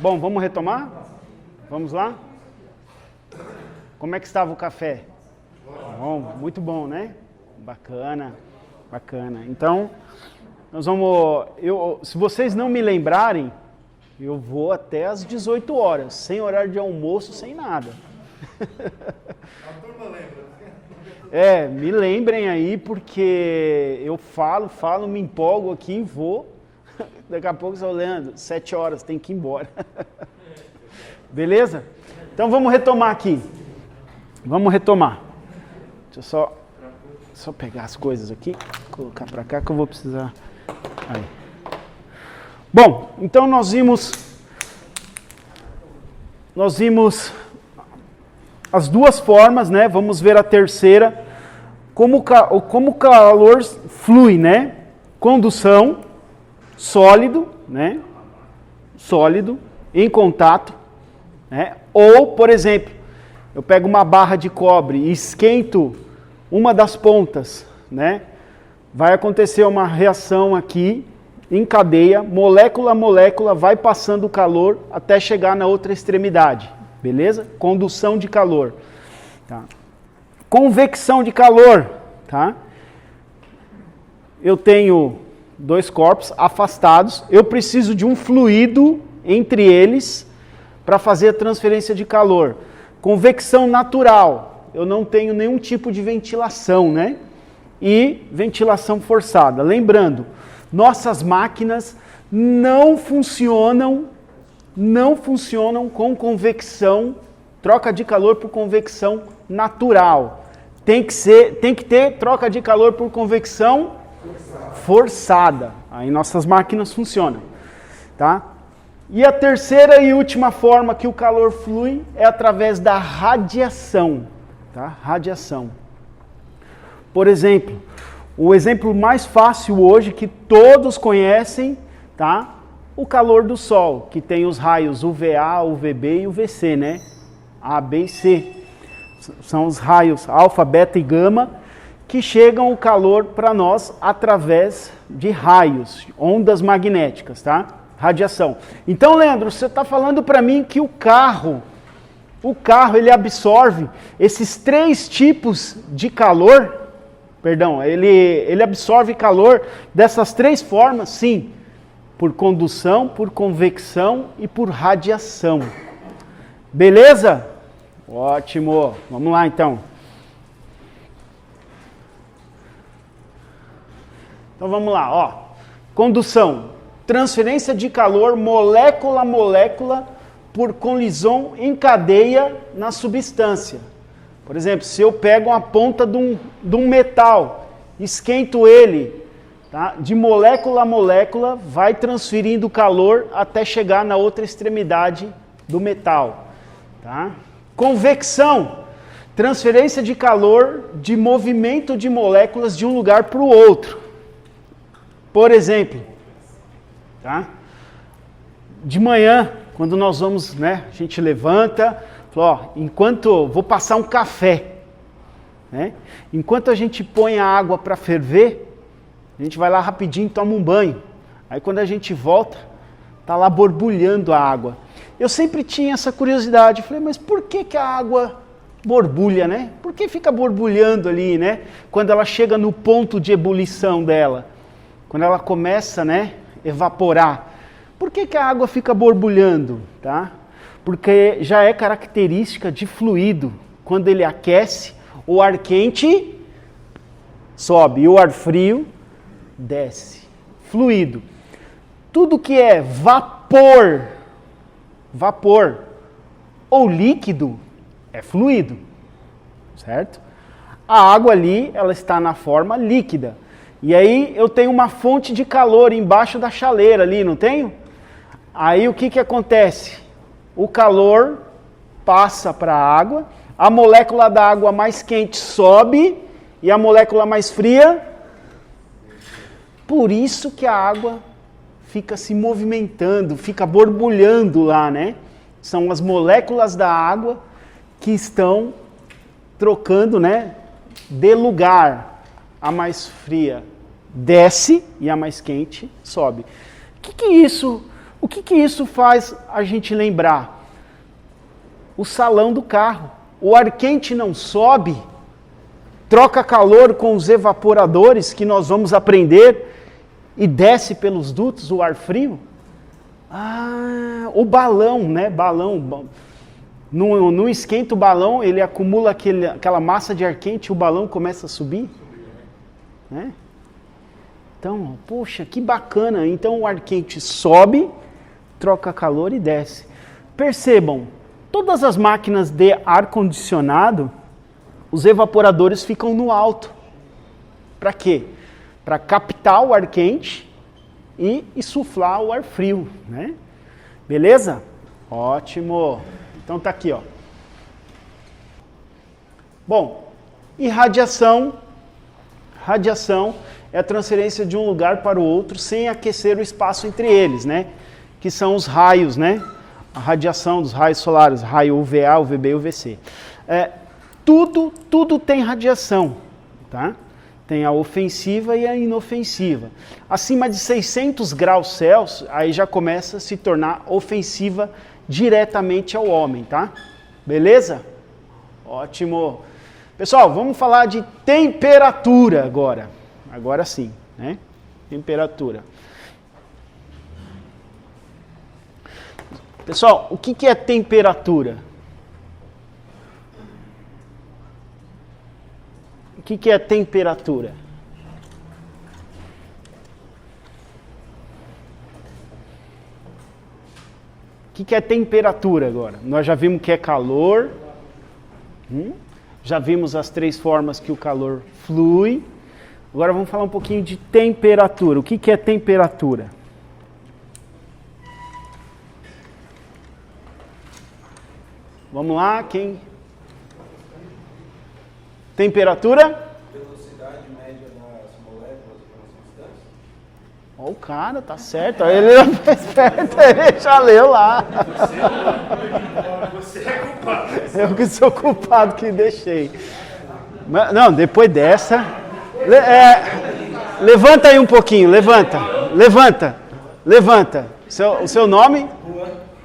Bom, vamos retomar? Vamos lá? Como é que estava o café? Bom, muito bom, né? Bacana, bacana. Então, nós vamos... se vocês não me lembrarem, eu vou até às 18 horas, sem horário de almoço, sem nada. A turma lembra. Me lembrem aí, porque eu falo, me empolgo aqui e vou. Daqui a pouco eu Leandro, 7 horas, tem que ir embora. Beleza? Então vamos retomar aqui. Vamos retomar. Deixa eu só pegar as coisas aqui, colocar para cá que eu vou precisar. Aí. Bom, então nós vimos as duas formas, né? Vamos ver a terceira, como o calor flui, né? Condução, sólido, né? Sólido, em contato, né? Ou, por exemplo, eu pego uma barra de cobre e esquento uma das pontas, né? Vai acontecer uma reação aqui, em cadeia, molécula a molécula, vai passando o calor até chegar na outra extremidade, beleza? Condução de calor, tá? Convecção de calor, tá? Eu tenho dois corpos afastados, eu preciso de um fluido entre eles para fazer a transferência de calor. Convecção natural, eu não tenho nenhum tipo de ventilação, né? E ventilação forçada. Lembrando, nossas máquinas não funcionam com convecção, troca de calor por convecção natural. Tem que ter troca de calor por convecção forçada. Aí nossas máquinas funcionam, tá? E a terceira e última forma que o calor flui é através da radiação, tá? Radiação. Por exemplo, o exemplo mais fácil hoje que todos conhecem, tá? O calor do Sol, que tem os raios UVA, UVB e UVC, né? A, B e C. São os raios alfa, beta e gama que chegam o calor para nós através de raios, ondas magnéticas, tá? Radiação. Então, Leandro, você está falando para mim que o carro ele absorve esses 3 tipos de calor? Perdão, ele absorve calor dessas 3 formas? Sim. Por condução, por convecção e por radiação. Beleza? Ótimo. Vamos lá então. Então vamos lá, ó. Condução. Transferência de calor molécula a molécula por colisão em cadeia na substância. Por exemplo, se eu pego uma ponta de um metal, esquento ele, tá? De molécula a molécula, vai transferindo calor até chegar na outra extremidade do metal. Tá? Convecção, transferência de calor de movimento de moléculas de um lugar para o outro. Por exemplo, tá? De manhã, quando nós vamos, né, a gente levanta, fala, ó, vou passar um café, né? Enquanto a gente põe a água para ferver, a gente vai lá rapidinho e toma um banho. Aí quando a gente volta, tá lá borbulhando a água. Eu sempre tinha essa curiosidade, falei, mas por que a água borbulha, né? Por que fica borbulhando ali, né? Quando ela chega no ponto de ebulição dela, quando ela começa, né, evaporar. Por que a água fica borbulhando, tá? Porque já é característica de fluido. Quando ele aquece, o ar quente sobe e o ar frio desce. Fluido. Tudo que é vapor ou líquido é fluido, certo? A água ali, ela está na forma líquida. E aí eu tenho uma fonte de calor embaixo da chaleira ali, não tenho? Aí o que acontece? O calor passa para a água, a molécula da água mais quente sobe e a molécula mais fria. Por isso que a água fica se movimentando, fica borbulhando lá, né? São as moléculas da água que estão trocando, né, de lugar. A mais fria desce e a mais quente sobe. O que isso O que isso faz a gente lembrar? O salão do carro. O ar quente não sobe, troca calor com os evaporadores, que nós vamos aprender, e desce pelos dutos o ar frio. O balão, né? Balão. Não esquenta o balão, ele acumula aquela massa de ar quente e o balão começa a subir. Né? Então, poxa, que bacana. Então o ar quente sobe, troca calor e desce. Percebam, todas as máquinas de ar-condicionado, os evaporadores ficam no alto. Para quê? Para captar o ar quente e insuflar o ar frio, né? Beleza? Ótimo. Então tá aqui, ó. Bom, e radiação? Radiação é a transferência de um lugar para o outro sem aquecer o espaço entre eles, né? Que são os raios, né? A radiação dos raios solares, raio UVA, UVB e UVC. Tudo tem radiação, tá? Tem a ofensiva e a inofensiva. Acima de 600 graus Celsius, aí já começa a se tornar ofensiva diretamente ao homem, tá? Beleza? Ótimo. Pessoal, vamos falar de temperatura agora. Agora sim, né? Temperatura. Pessoal, o que é temperatura? O que é temperatura? O que é temperatura agora? Nós já vimos que é calor. Já vimos as 3 formas que o calor flui. Agora vamos falar um pouquinho de temperatura. O que é temperatura? Vamos lá, quem? Temperatura? Velocidade média das moléculas para uma substância. Ó, o cara, tá certo. Ele é esperto, ele já leu lá. Você é culpado. Eu que sou culpado que deixei. Não, depois dessa... levanta aí um pouquinho, levanta. O seu nome?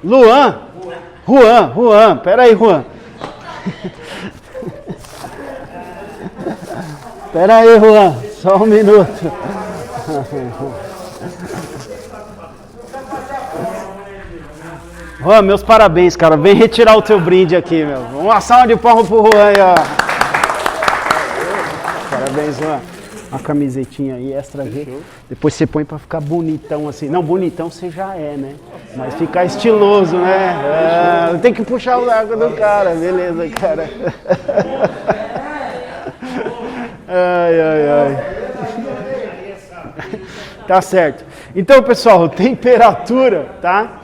Luan. Juan. Pera aí, Juan. Pera aí, Juan. Só um minuto. Juan, meus parabéns, cara. Vem retirar o teu brinde aqui, meu. Uma salva de palmas pro Juan aí, ó. Parabéns, Juan. Uma camisetinha aí, extra G. Depois você põe pra ficar bonitão assim. Não, bonitão você já é, né? Mas ficar estiloso, né? Tem que puxar o água do cara. Beleza, cara. Ai. Tá certo. Então, pessoal, temperatura, tá?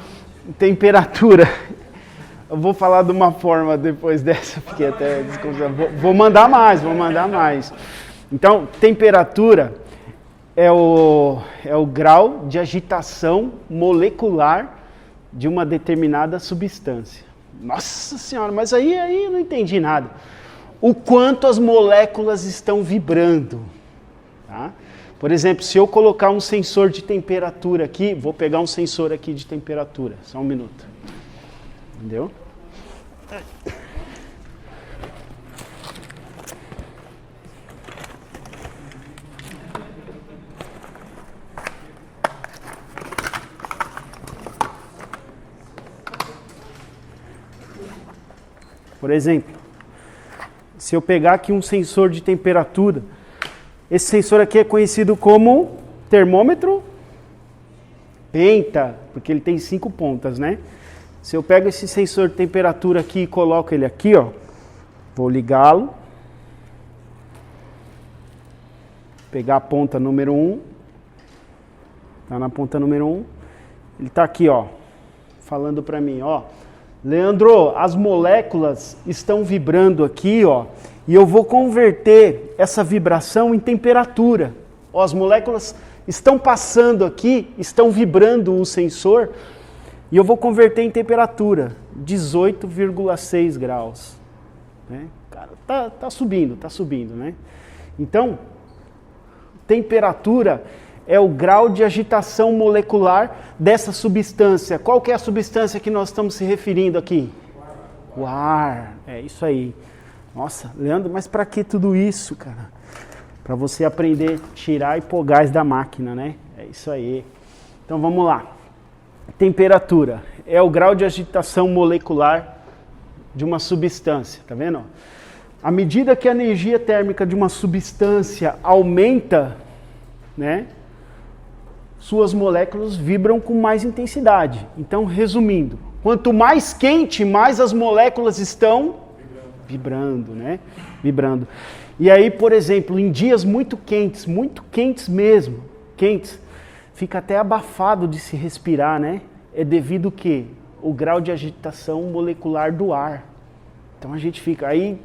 Temperatura. Eu vou falar de uma forma depois dessa, porque até vou mandar mais. Então, temperatura é o grau de agitação molecular de uma determinada substância. Nossa Senhora, mas aí eu não entendi nada. O quanto as moléculas estão vibrando, tá? Por exemplo, se eu colocar um sensor de temperatura aqui, vou pegar um sensor aqui de temperatura, só um minuto. Entendeu? Por exemplo, se eu pegar aqui um sensor de temperatura, esse sensor aqui é conhecido como termômetro penta, porque ele tem 5 pontas, né? Se eu pego esse sensor de temperatura aqui e coloco ele aqui, ó, vou ligá-lo, pegar a ponta número 1, tá na ponta número 1, ele tá aqui, ó, falando para mim, ó, Leandro, as moléculas estão vibrando aqui, ó, e eu vou converter essa vibração em temperatura. Ó, as moléculas estão passando aqui, estão vibrando o sensor, e eu vou converter em temperatura, 18,6 graus. Né? Cara, tá subindo, né? Então, temperatura é o grau de agitação molecular dessa substância. Qual que é a substância que nós estamos se referindo aqui? O ar. É isso aí. Nossa, Leandro, mas para que tudo isso, cara? Para você aprender a tirar e pôr gás da máquina, né? É isso aí. Então vamos lá. Temperatura é o grau de agitação molecular de uma substância, tá vendo? À medida que a energia térmica de uma substância aumenta, né? Suas moléculas vibram com mais intensidade. Então, resumindo, quanto mais quente, mais as moléculas estão vibrando, né? Vibrando. E aí, por exemplo, em dias muito quentes mesmo, quentes, fica até abafado de se respirar, né? É devido ao quê? O grau de agitação molecular do ar. Então a gente fica aí,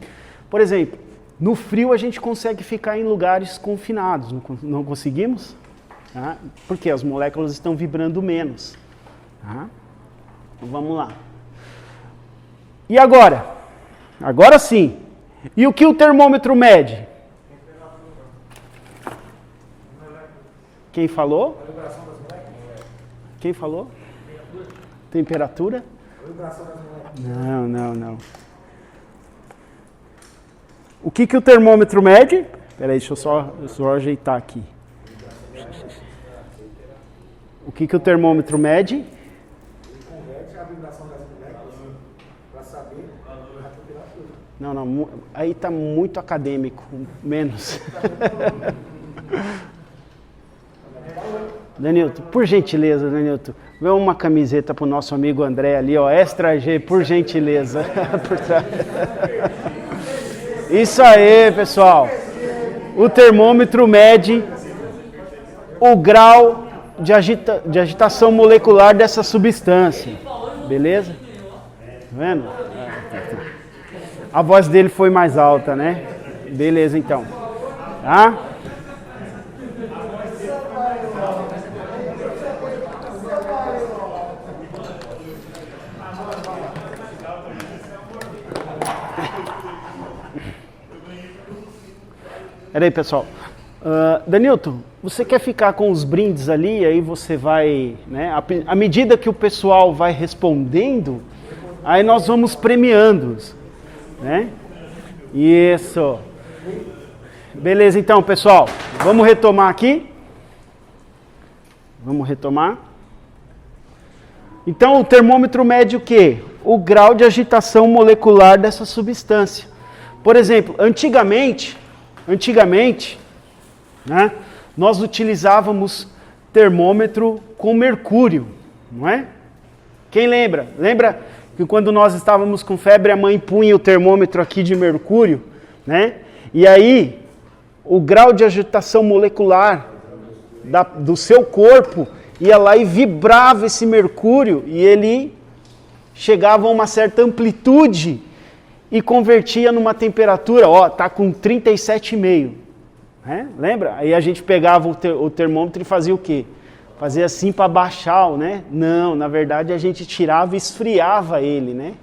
por exemplo, no frio a gente consegue ficar em lugares confinados, não conseguimos? Tá? Porque as moléculas estão vibrando menos. Tá? Então, vamos lá. E agora? Agora sim. E o que o termômetro mede? Quem falou? Quem falou? Temperatura? Não. O que o termômetro mede? Espera aí, deixa eu só ajeitar aqui. O que o termômetro mede? Ele converte a vibração das moléculas para saber a temperatura. Não, aí está muito acadêmico, menos. Danilton, por gentileza, Danilton, vê uma camiseta para o nosso amigo André ali, ó, Extra G, por gentileza. Isso aí, pessoal. O termômetro mede o grau de agitação molecular dessa substância. Beleza? Tá vendo? A voz dele foi mais alta, né? Beleza, então. Tá? Peraí, pessoal. Danilton, você quer ficar com os brindes ali, aí você vai, né? À medida que o pessoal vai respondendo, aí nós vamos premiando-os, né? Isso. Beleza, então, pessoal. Vamos retomar aqui. Vamos retomar. Então, o termômetro mede o quê? O grau de agitação molecular dessa substância. Por exemplo, antigamente, né, nós utilizávamos termômetro com mercúrio, não é? Quem lembra? Lembra que quando nós estávamos com febre, a mãe punha o termômetro aqui de mercúrio, né? E aí, o grau de agitação molecular do seu corpo ia lá e vibrava esse mercúrio e ele chegava a uma certa amplitude e convertia numa temperatura, ó, tá com 37,5. Né? Lembra? Aí a gente pegava o termômetro e fazia o quê? Fazia assim para baixar, né? Não, na verdade a gente tirava e esfriava ele, né?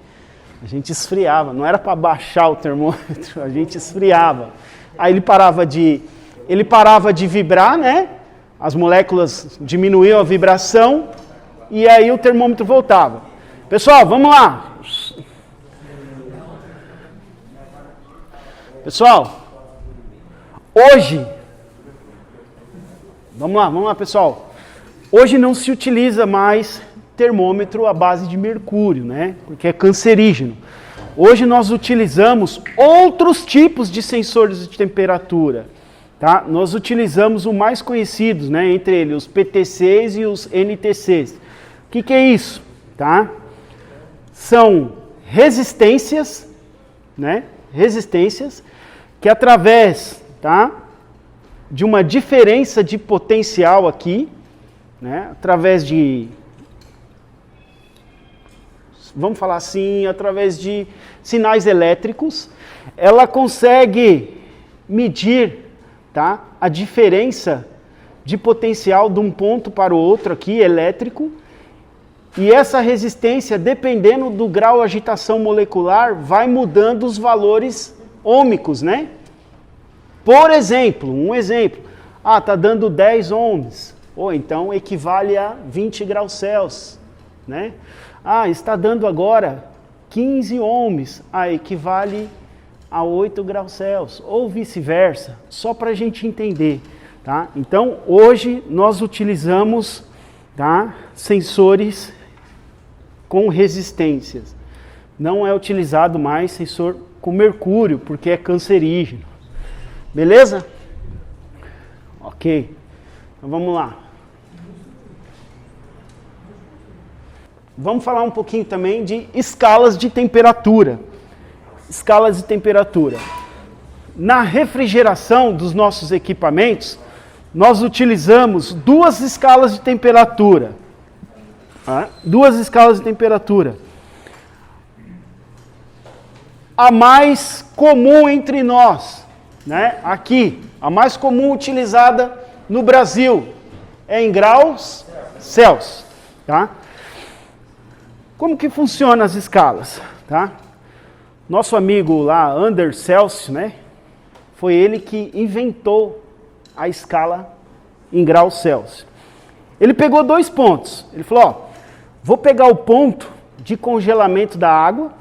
A gente esfriava, não era para baixar o termômetro, a gente esfriava. Aí ele parava de vibrar, né? As moléculas diminuíam a vibração e aí o termômetro voltava. Pessoal, vamos lá. Pessoal, hoje, vamos lá, pessoal. Hoje não se utiliza mais termômetro à base de mercúrio, né? Porque é cancerígeno. Hoje nós utilizamos outros tipos de sensores de temperatura, tá? Nós utilizamos o mais conhecidos, né? Entre eles os PTCs e os NTCs. O que é isso, tá? São resistências, né? Resistências que através, tá, de uma diferença de potencial aqui, né, através de, vamos falar assim, através de sinais elétricos, ela consegue medir, tá, a diferença de potencial de um ponto para o outro aqui, elétrico, e essa resistência, dependendo do grau de agitação molecular, vai mudando os valores ômicos, né? Por exemplo, Ah, está dando 10 ohms. Ou então equivale a 20 graus Celsius. Né? Ah, está dando agora 15 ohms. Ah, equivale a 8 graus Celsius. Ou vice-versa. Só para a gente entender. Tá? Então, hoje nós utilizamos, tá, sensores com resistências. Não é utilizado mais sensor com mercúrio, porque é cancerígeno. Beleza? Ok. Então vamos lá. Vamos falar um pouquinho também de escalas de temperatura. Escalas de temperatura. Na refrigeração dos nossos equipamentos, nós utilizamos duas escalas de temperatura. Duas escalas de temperatura. A mais comum entre nós, né? Aqui, a mais comum utilizada no Brasil é em graus Celsius, tá? Como que funcionam as escalas, tá? Nosso amigo lá, Anders Celsius, né? Foi ele que inventou a escala em graus Celsius. Ele pegou 2 pontos. Ele falou, ó, vou pegar o ponto de congelamento da água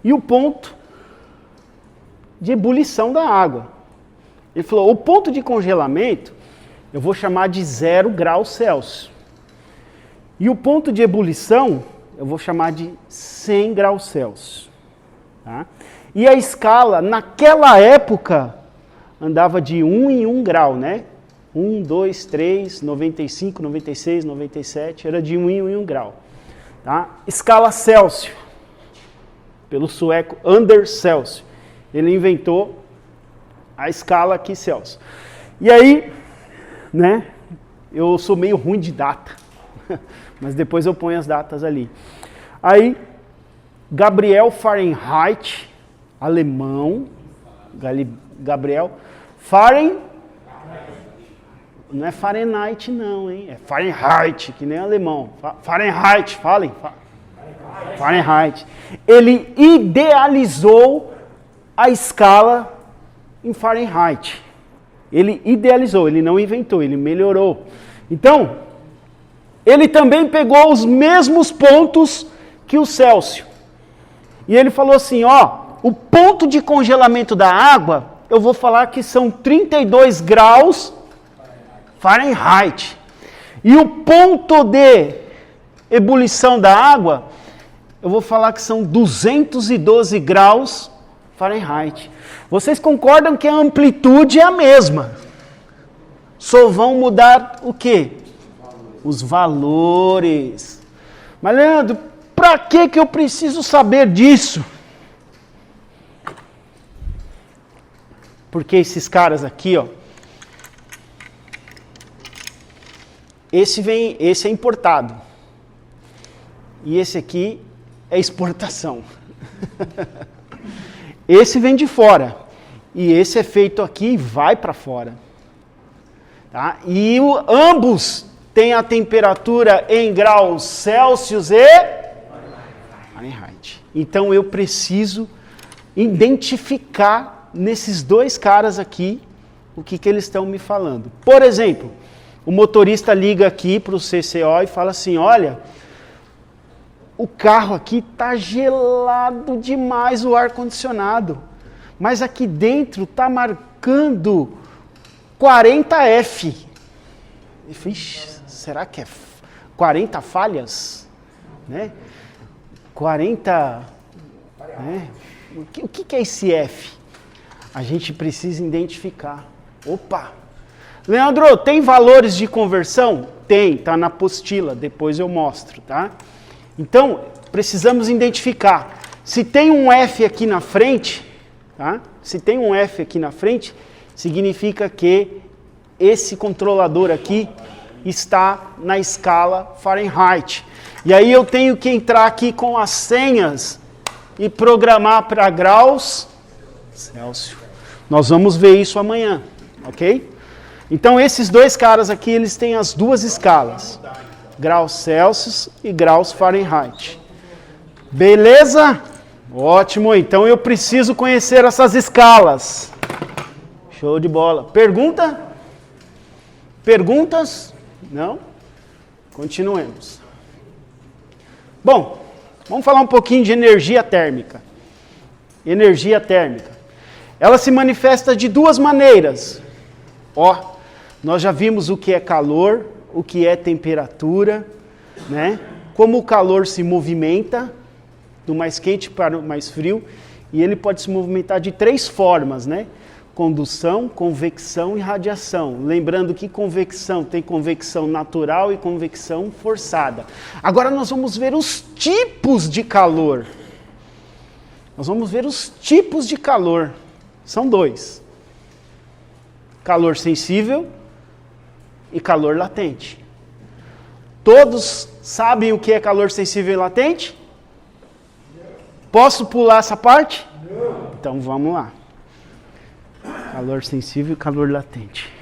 e o ponto de ebulição da água. Ele falou, o ponto de congelamento eu vou chamar de 0 graus Celsius. E o ponto de ebulição eu vou chamar de 100 graus Celsius. Tá? E a escala, naquela época, andava de 1 em 1 grau, né? 1, 2, 3, 95, 96, 97, era de 1 em 1 grau. Tá? Escala Celsius, pelo sueco Anders Celsius. Ele inventou a escala aqui Celsius. E aí, né, eu sou meio ruim de data, mas depois eu ponho as datas ali. Aí, Gabriel Fahrenheit, alemão, Gabriel Fahrenheit, não é Fahrenheit não, hein? É Fahrenheit, que nem alemão. Fahrenheit, falem. Fahrenheit. Ele idealizou a escala em Fahrenheit. Ele idealizou, ele não inventou, ele melhorou. Então, ele também pegou os mesmos pontos que o Celsius. E ele falou assim, ó, o ponto de congelamento da água, eu vou falar que são 32 graus Fahrenheit. E o ponto de ebulição da água, eu vou falar que são 212 graus Fahrenheit. Vocês concordam que a amplitude é a mesma? Só vão mudar o quê? Os valores. Mas, Leandro, para que eu preciso saber disso? Porque esses caras aqui, ó, esse é importado. E esse aqui é exportação. Esse vem de fora. E esse é feito aqui e vai para fora. Tá? E ambos têm a temperatura em graus Celsius e Fahrenheit. Então eu preciso identificar nesses 2 caras aqui o que eles estão me falando. Por exemplo, o motorista liga aqui para o CCO e fala assim, olha, o carro aqui está gelado demais, o ar-condicionado, mas aqui dentro está marcando 40F. Eu falei, será que é 40 falhas? Né? 40... Né? O que é esse F? A gente precisa identificar. Opa! Leandro, tem valores de conversão? Tem, está na apostila, depois eu mostro, tá? Então, precisamos identificar. Se tem um F aqui na frente, tá? Se tem um F aqui na frente, significa que esse controlador aqui está na escala Fahrenheit. E aí eu tenho que entrar aqui com as senhas e programar para graus Celsius. Nós vamos ver isso amanhã, ok? Então esses 2 caras aqui, eles têm as 2 escalas. Graus Celsius e graus Fahrenheit. Beleza? Ótimo, então eu preciso conhecer essas escalas. Show de bola. Pergunta? Perguntas? Não? Continuemos. Bom, vamos falar um pouquinho de energia térmica. Energia térmica. Ela se manifesta de duas maneiras. Ó, nós já vimos o que é calor, o que é temperatura, né? Como o calor se movimenta, do mais quente para o mais frio, e ele pode se movimentar de 3 formas, né? Condução, convecção e radiação. Lembrando que convecção tem convecção natural e convecção forçada. Agora nós vamos ver os tipos de calor. Nós vamos ver os tipos de calor. São 2. Calor sensível e calor latente. Todos sabem o que é calor sensível e latente? Posso pular essa parte? Não. Então vamos lá. Calor sensível e calor latente.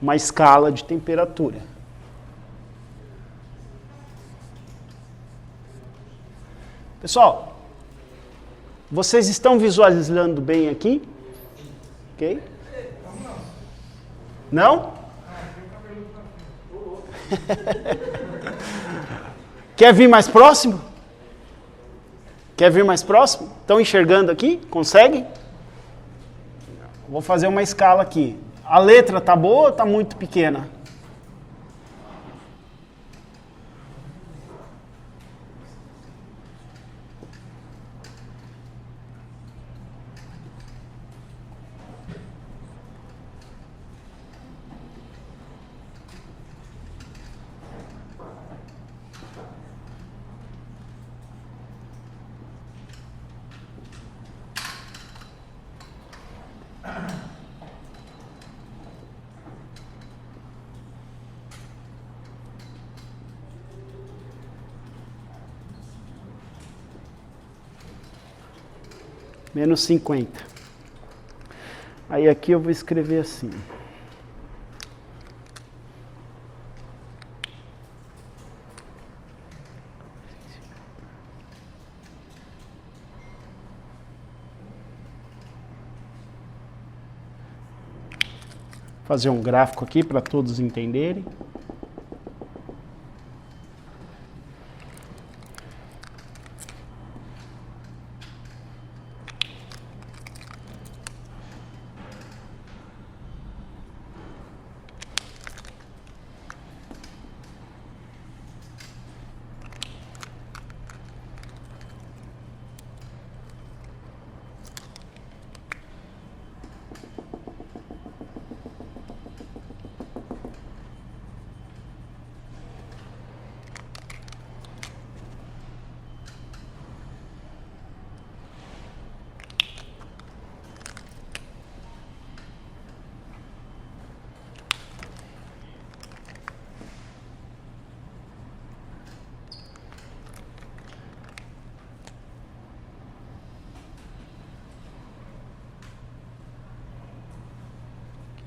Uma escala de temperatura. Pessoal, vocês estão visualizando bem aqui? Ok? Não? Quer vir mais próximo? Quer vir mais próximo? Estão enxergando aqui? Consegue? Vou fazer uma escala aqui. A letra tá boa ou tá muito pequena? Menos 50. Aí aqui eu vou escrever assim. Fazer um gráfico aqui para todos entenderem.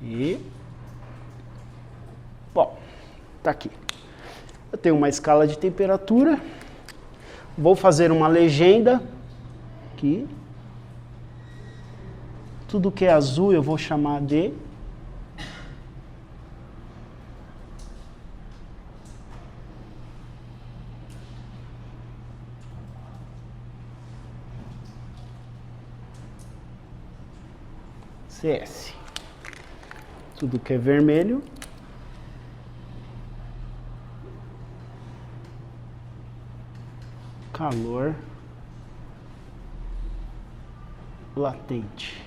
E, bom, tá aqui. Eu tenho uma escala de temperatura. Vou fazer uma legenda aqui. Tudo que é azul eu vou chamar de CS. Tudo que é vermelho calor latente.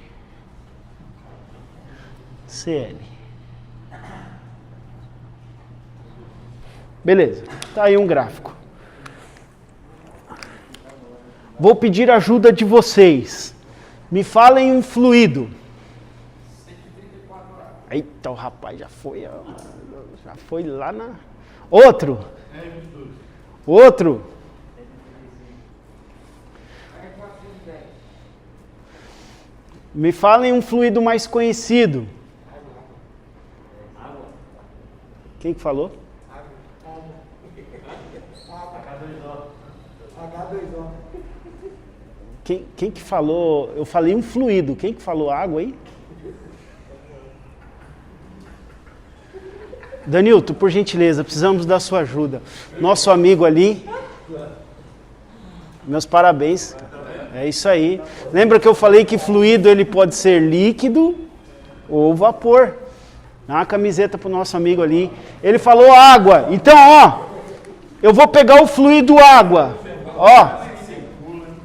CL. Beleza, tá aí um gráfico. Vou pedir ajuda de vocês. Me falem um fluido. Eita, o rapaz já foi lá na... Outro. Me falem um fluido mais conhecido. Quem que falou? H2O. Quem que falou? Eu falei um fluido. Quem que falou água aí? Danilton, por gentileza, precisamos da sua ajuda. Nosso amigo ali. Meus parabéns. É isso aí. Lembra que eu falei que fluido ele pode ser líquido ou vapor? Dá uma camiseta pro nosso amigo ali. Ele falou água. Então, ó, eu vou pegar o fluido água. Ó.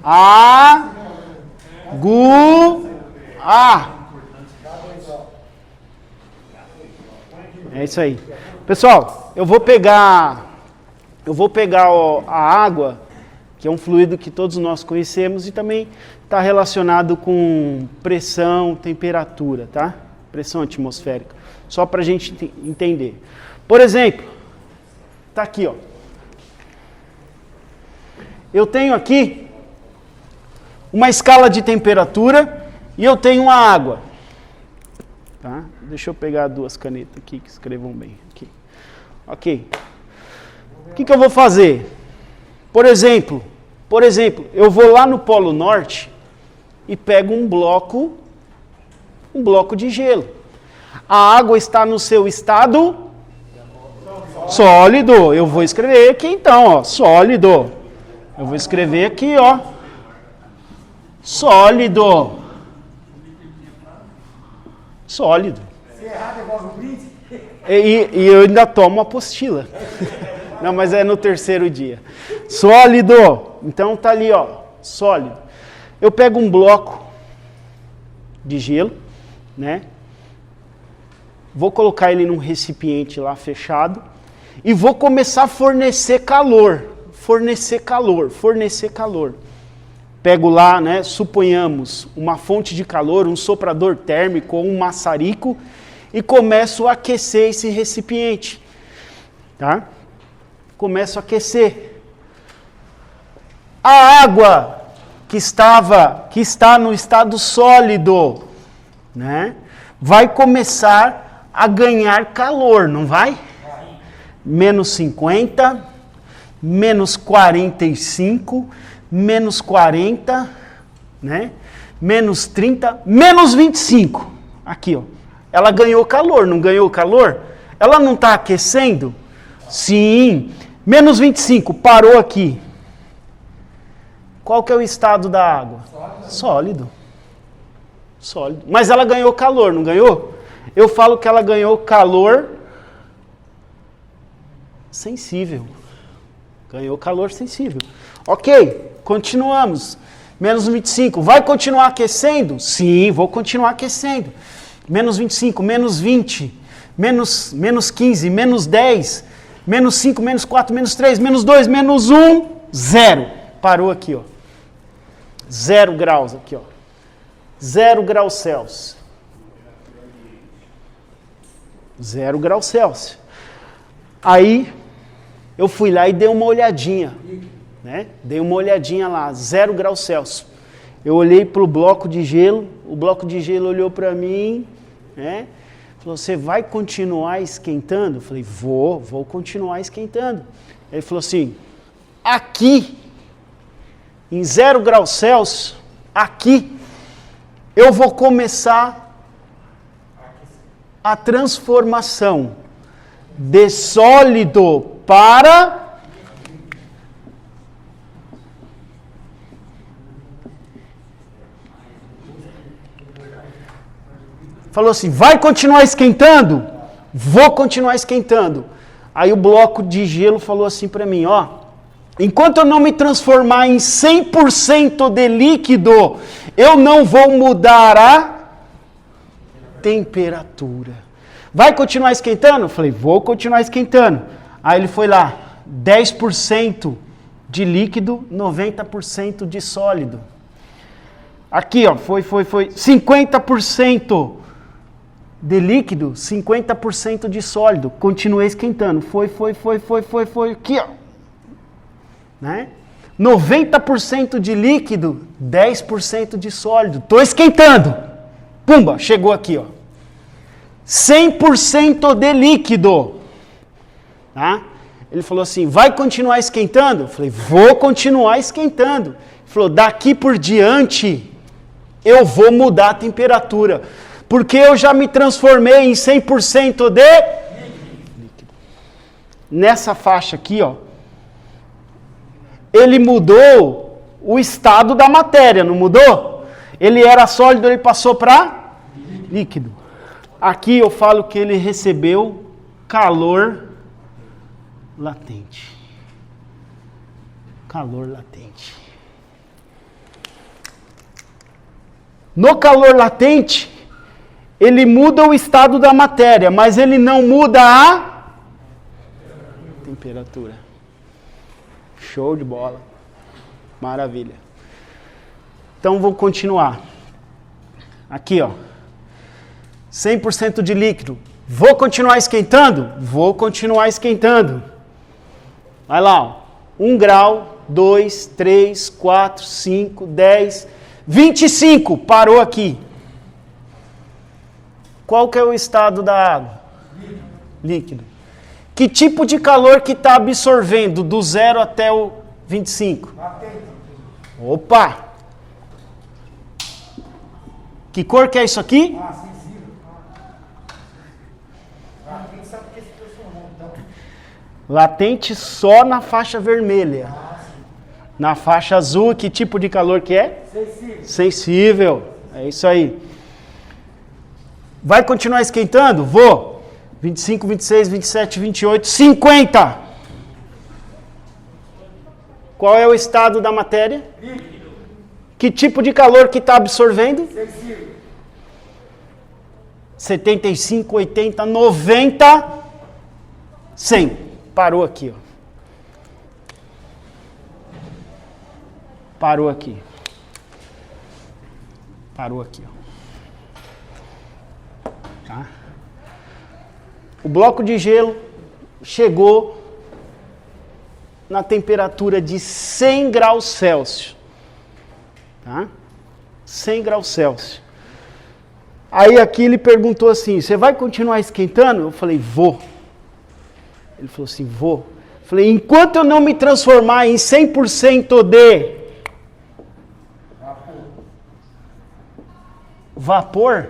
A. É isso aí. Pessoal, eu vou pegar ó, a água, que é um fluido que todos nós conhecemos e também está relacionado com pressão, temperatura, tá? Pressão atmosférica. Só para a gente entender. Por exemplo, tá aqui, ó. Eu tenho aqui uma escala de temperatura e eu tenho uma água. Tá? Deixa eu pegar duas canetas aqui que escrevam bem. Aqui. Ok. O que eu vou fazer? Por exemplo, eu vou lá no Polo Norte e pego um bloco de gelo. A água está no seu estado sólido. Eu vou escrever aqui então, ó, sólido. Eu vou escrever aqui, ó, sólido. Sólido. Se errar, devolve o brinde. E eu ainda tomo apostila. Não, mas é no terceiro dia. Sólido. Então tá ali, ó, sólido. Eu pego um bloco de gelo, né? Vou colocar ele num recipiente lá fechado e vou começar a fornecer calor. Pego lá, né, suponhamos, uma fonte de calor, um soprador térmico ou um maçarico e começo a aquecer esse recipiente, tá? Começo a aquecer. A água que está no estado sólido, né, vai começar a ganhar calor, não vai? Menos 50, menos 45, menos 40, né? Menos 30, menos 25. Aqui, ó. Ela ganhou calor, não ganhou calor? Ela não está aquecendo? Sim. Menos 25, parou aqui. Qual que é o estado da água? Sólido. Mas ela ganhou calor, não ganhou? Eu falo que ela ganhou calor sensível. Ganhou calor sensível. Ok, continuamos. Menos 25. Vai continuar aquecendo? Sim, vou continuar aquecendo. Menos 25, menos 20, menos 15, menos 10, menos 5, menos 4, menos 3, menos 2, menos 1, 0. Parou aqui, ó. 0 graus aqui, ó. 0 graus Celsius. 0 graus Celsius. Aí, eu fui lá e dei uma olhadinha, né? Dei uma olhadinha lá, 0 graus Celsius. Eu olhei para o bloco de gelo, o bloco de gelo olhou para mim, né? Falou, você vai continuar esquentando? Eu falei, vou continuar esquentando. Ele falou assim, aqui, em 0 graus Celsius, aqui, eu vou começar a transformação de sólido para falou assim, vai continuar esquentando? Vou continuar esquentando. Aí o bloco de gelo falou assim para mim, ó, enquanto eu não me transformar em 100% de líquido, eu não vou mudar a temperatura. Vai continuar esquentando? Eu falei, vou continuar esquentando. Aí ele foi lá, 10% de líquido, 90% de sólido. Aqui, ó, foi 50% de líquido, 50% de sólido. Continuei esquentando. Foi, aqui, ó. Né? 90% de líquido, 10% de sólido. Estou esquentando. Pumba, chegou aqui, ó. 100% de líquido. Tá? Ele falou assim, vai continuar esquentando? Eu falei, vou continuar esquentando. Ele falou, daqui por diante, eu vou mudar a temperatura. Porque eu já me transformei em 100% de líquido. Nessa faixa aqui, ó, ele mudou o estado da matéria, não mudou? Ele era sólido, ele passou para líquido. Aqui eu falo que ele recebeu calor latente. Calor latente. No calor latente, ele muda o estado da matéria, mas ele não muda a temperatura. Show de bola. Maravilha. Então vou continuar. Aqui, ó. 100% de líquido. Vou continuar esquentando? Vou continuar esquentando. Vai lá, ó. 1 grau, 2, 3, 4, 5, 10, 25. Parou aqui. Qual que é o estado da água? Líquido. Que tipo de calor que está absorvendo do 0 até o 25? Opa! Que cor que é isso aqui? Sensível. Quem sabe que esse transformou, então? Latente só na faixa vermelha. Na faixa azul, que tipo de calor que é? Sensível. Sensível. É isso aí. Vai continuar esquentando? Vou. 25, 26, 27, 28, 50. Qual é o estado da matéria? Líquido. Que tipo de calor que está absorvendo? Sensível. 75, 80, 90, 100. Parou aqui, ó. Parou aqui. Parou aqui, ó. Tá? O bloco de gelo chegou na temperatura de 100 graus Celsius. Tá? 100 graus Celsius. Aí aqui ele perguntou assim, você vai continuar esquentando? Eu falei, vou. Ele falou assim, vou. Eu falei, enquanto eu não me transformar em 100% de vapor,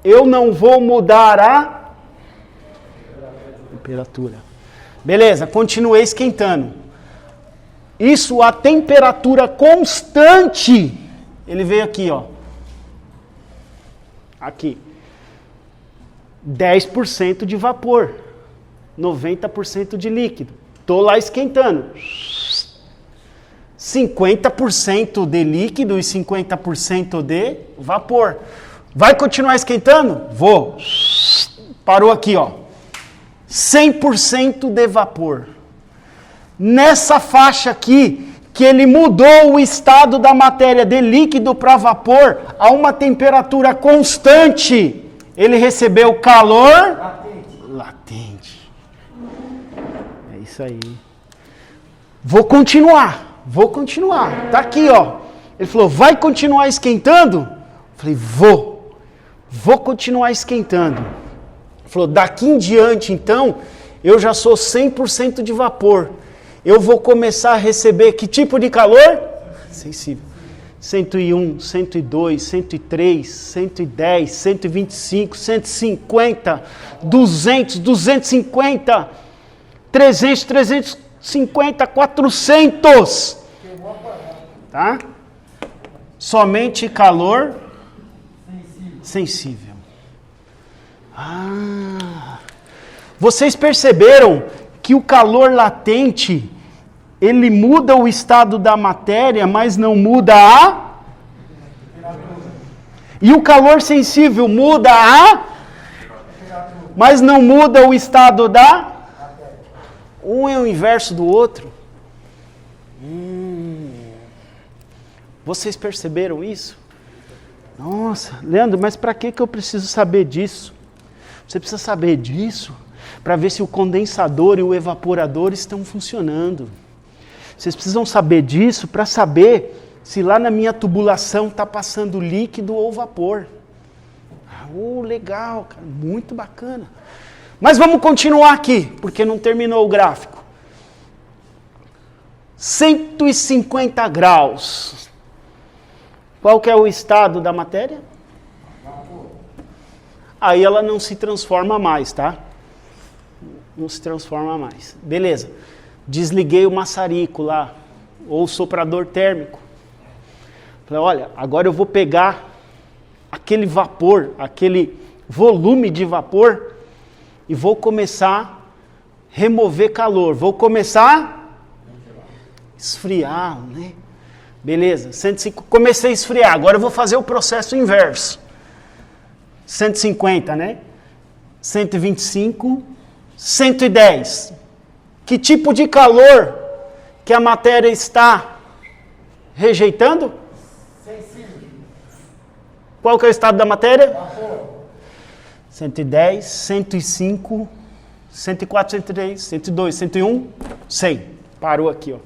eu não vou mudar a temperatura. Beleza, continuei esquentando. Isso a temperatura constante. Ele veio aqui, ó. Aqui. 10% de vapor. 90% de líquido. Estou lá esquentando. 50% de líquido e 50% de vapor. Vai continuar esquentando? Vou. Parou aqui, ó. 100% de vapor. Nessa faixa aqui, que ele mudou o estado da matéria de líquido para vapor a uma temperatura constante, ele recebeu calor latente. É isso aí. Vou continuar. Tá aqui, ó. Ele falou, vai continuar esquentando? Eu falei, vou continuar esquentando. Ele falou, daqui em diante, então, eu já sou 100% de vapor. Eu vou começar a receber que tipo de calor? Sensível. 101, 102, 103, 110, 125, 150, 200, 250, 300, 350, 400. Tá? Somente calor sensível. Vocês perceberam que o calor latente, ele muda o estado da matéria, mas não muda a... E o calor sensível muda a... Mas não muda o estado da... Um é o inverso do outro. Vocês perceberam isso? Nossa, Leandro, mas para que eu preciso saber disso? Você precisa saber disso para ver se o condensador e o evaporador estão funcionando. Vocês precisam saber disso para saber se lá na minha tubulação está passando líquido ou vapor. Legal, cara, muito bacana. Mas vamos continuar aqui, porque não terminou o gráfico. 150 graus. Qual que é o estado da matéria? Aí ela não se transforma mais, tá? Não se transforma mais. Beleza. Desliguei o maçarico lá, ou o soprador térmico. Falei, olha, agora eu vou pegar aquele vapor, aquele volume de vapor e vou começar a remover calor. Vou começar a esfriar, né? Beleza, 105, comecei a esfriar. Agora eu vou fazer o processo inverso. 150, né? 125, 110. Que tipo de calor que a matéria está rejeitando? Qual que é o estado da matéria? 110, 105, 104, 103, 102, 101, 100. Parou aqui, ó.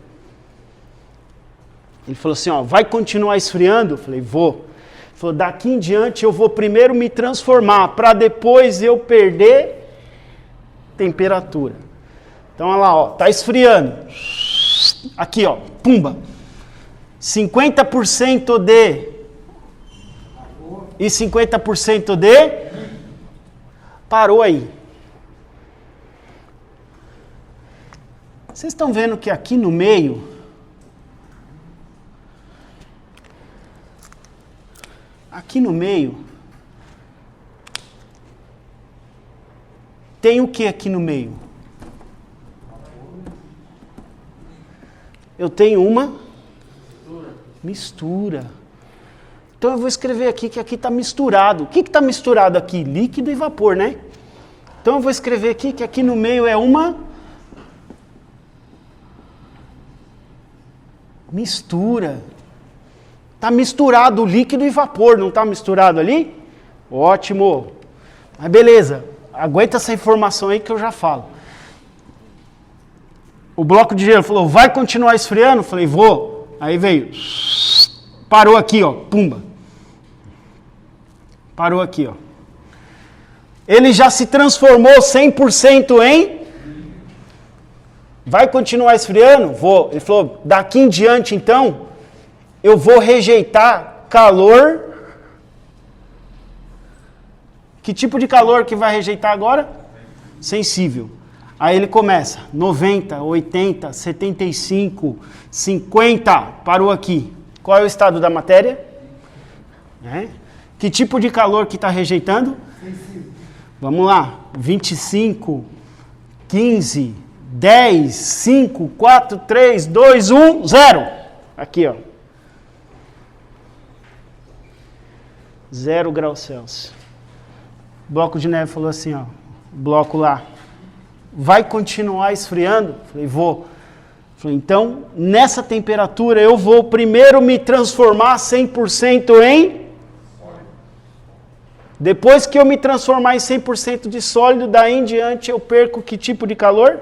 Ele falou assim, ó, vai continuar esfriando? Eu falei, vou. Ele falou, daqui em diante eu vou primeiro me transformar, para depois eu perder temperatura. Então, olha lá, ó, tá esfriando. Aqui, ó, pumba. 50% de e 50% de parou aí. Vocês estão vendo que aqui no meio tem o que aqui no meio? Eu tenho uma mistura. Então eu vou escrever aqui que aqui está misturado. O que está misturado aqui? Líquido e vapor, né? Então eu vou escrever aqui que aqui no meio é uma mistura. Está misturado o líquido e vapor, não está misturado ali? Ótimo. Mas beleza, aguenta essa informação aí que eu já falo. O bloco de gelo falou, vai continuar esfriando? Eu falei, vou. Aí veio, parou aqui, ó, pumba. Parou aqui, ó. Ele já se transformou 100% em... Vai continuar esfriando? Vou. Ele falou, daqui em diante, então, eu vou rejeitar calor. Que tipo de calor que vai rejeitar agora? Sensível. Aí ele começa, 90, 80, 75, 50, parou aqui. Qual é o estado da matéria? Que tipo de calor que está rejeitando? Vamos lá, 25, 15, 10, 5, 4, 3, 2, 1, 0. Aqui, ó. 0 graus Celsius. O bloco de neve falou assim, ó. O bloco lá. Vai continuar esfriando? Falei, vou. Falei, então, nessa temperatura eu vou primeiro me transformar 100% em... Depois que eu me transformar em 100% de sólido, daí em diante eu perco que tipo de calor?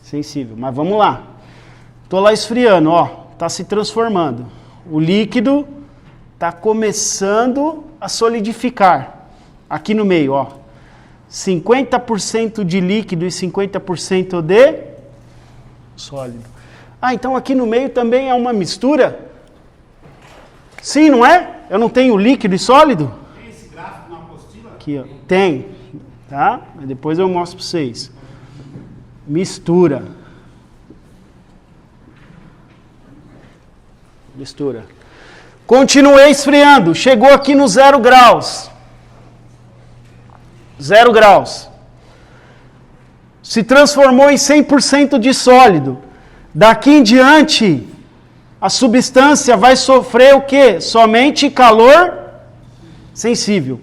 Sensível. Mas vamos lá. Estou lá esfriando, ó. Está se transformando. O líquido está começando a solidificar. Aqui no meio, ó. 50% de líquido e 50% de sólido. Ah, então aqui no meio também é uma mistura? Sim, não é? Eu não tenho líquido e sólido? Tem esse gráfico na apostila? Aqui, ó. Tem. Tá? Mas depois eu mostro para vocês. Mistura. Mistura. Continuei esfriando. Chegou aqui no 0 graus. 0 graus. Se transformou em 100% de sólido. Daqui em diante, a substância vai sofrer o quê? Somente calor sensível.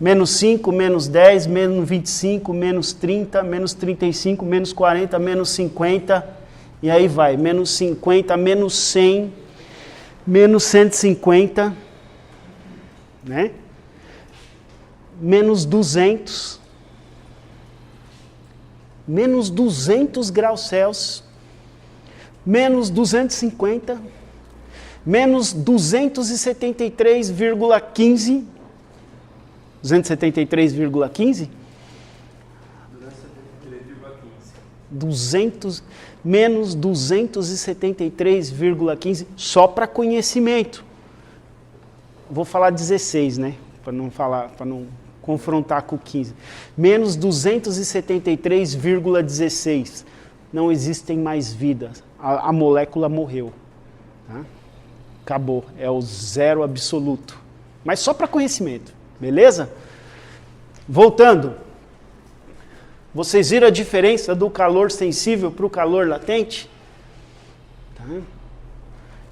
Menos 5, menos 10, menos 25, menos 30, menos 35, menos 40, menos 50. E aí vai. Menos 50, menos 100, menos 150. Né? Menos 200, menos 200 graus Celsius, menos 250, menos 273,15, 273,15? Menos 273,15 só para conhecimento. Vou falar 16, né? Para não confrontar com 15. Menos 273,16. Não existem mais vidas. A molécula morreu. Tá? Acabou. É o zero absoluto. Mas só para conhecimento. Beleza? Voltando. Vocês viram a diferença do calor sensível para o calor latente? Tá?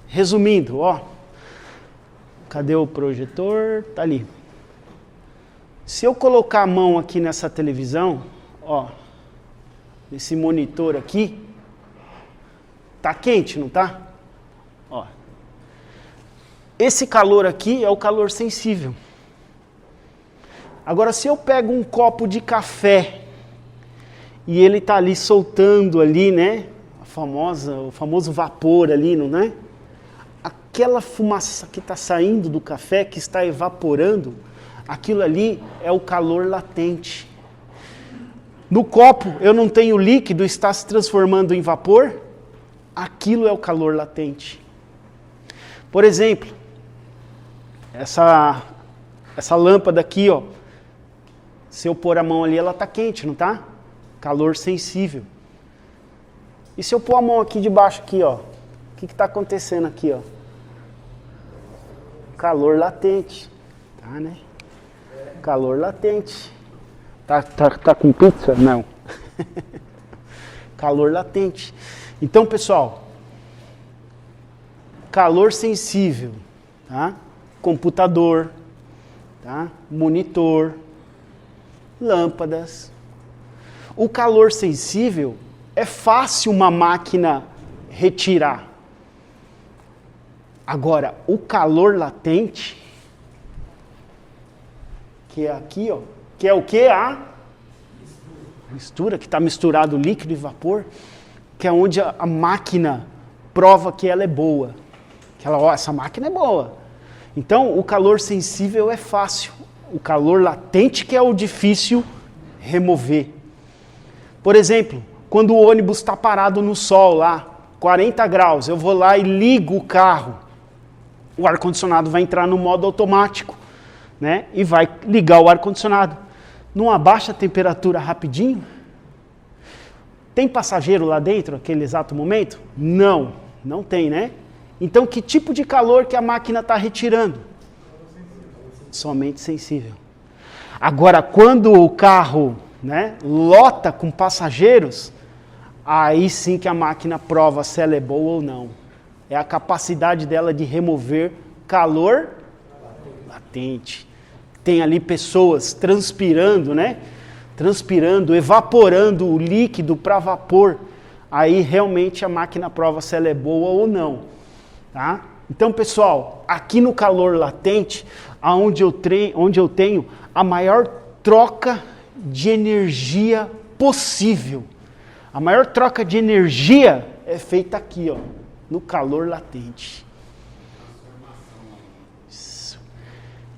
Resumindo, ó. Cadê o projetor? Tá ali. Se eu colocar a mão aqui nessa televisão, ó, nesse monitor aqui, tá quente, não tá? Ó. Esse calor aqui é o calor sensível. Agora, se eu pego um copo de café e ele tá ali soltando ali, né, o famoso vapor ali, não é? Aquela fumaça que está saindo do café, que está evaporando, aquilo ali é o calor latente. No copo eu não tenho líquido, está se transformando em vapor, aquilo é o calor latente. Por exemplo, essa lâmpada aqui, ó, se eu pôr a mão ali, ela está quente, não está? Calor sensível. E se eu pôr a mão aqui debaixo, aqui, ó, o que está acontecendo aqui, ó? Calor latente, tá, né? Calor latente. Tá com pizza? Não. Calor latente. Então, pessoal, calor sensível, tá? Computador, tá? Monitor, lâmpadas. O calor sensível é fácil uma máquina retirar. Agora, o calor latente, que é aqui, ó, que é o que? A mistura, que está misturado líquido e vapor, que é onde a máquina prova que ela é boa. Que ela, ó, essa máquina é boa. Então, o calor sensível é fácil. O calor latente que é o difícil remover. Por exemplo, quando o ônibus está parado no sol lá, 40 graus, eu vou lá e ligo o carro. O ar-condicionado vai entrar no modo automático, né? E vai ligar o ar-condicionado. Não abaixa a temperatura rapidinho? Tem passageiro lá dentro naquele exato momento? Não, não tem, né? Então, que tipo de calor que a máquina está retirando? Somente sensível. Agora, quando o carro, né, lota com passageiros, aí sim que a máquina prova se ela é boa ou não. É a capacidade dela de remover calor latente. Tem ali pessoas transpirando, né? Transpirando, evaporando o líquido para vapor. Aí realmente a máquina prova se ela é boa ou não. Tá? Então, pessoal, aqui no calor latente, onde eu tenho a maior troca de energia possível. A maior troca de energia é feita aqui, ó, no calor latente. Isso.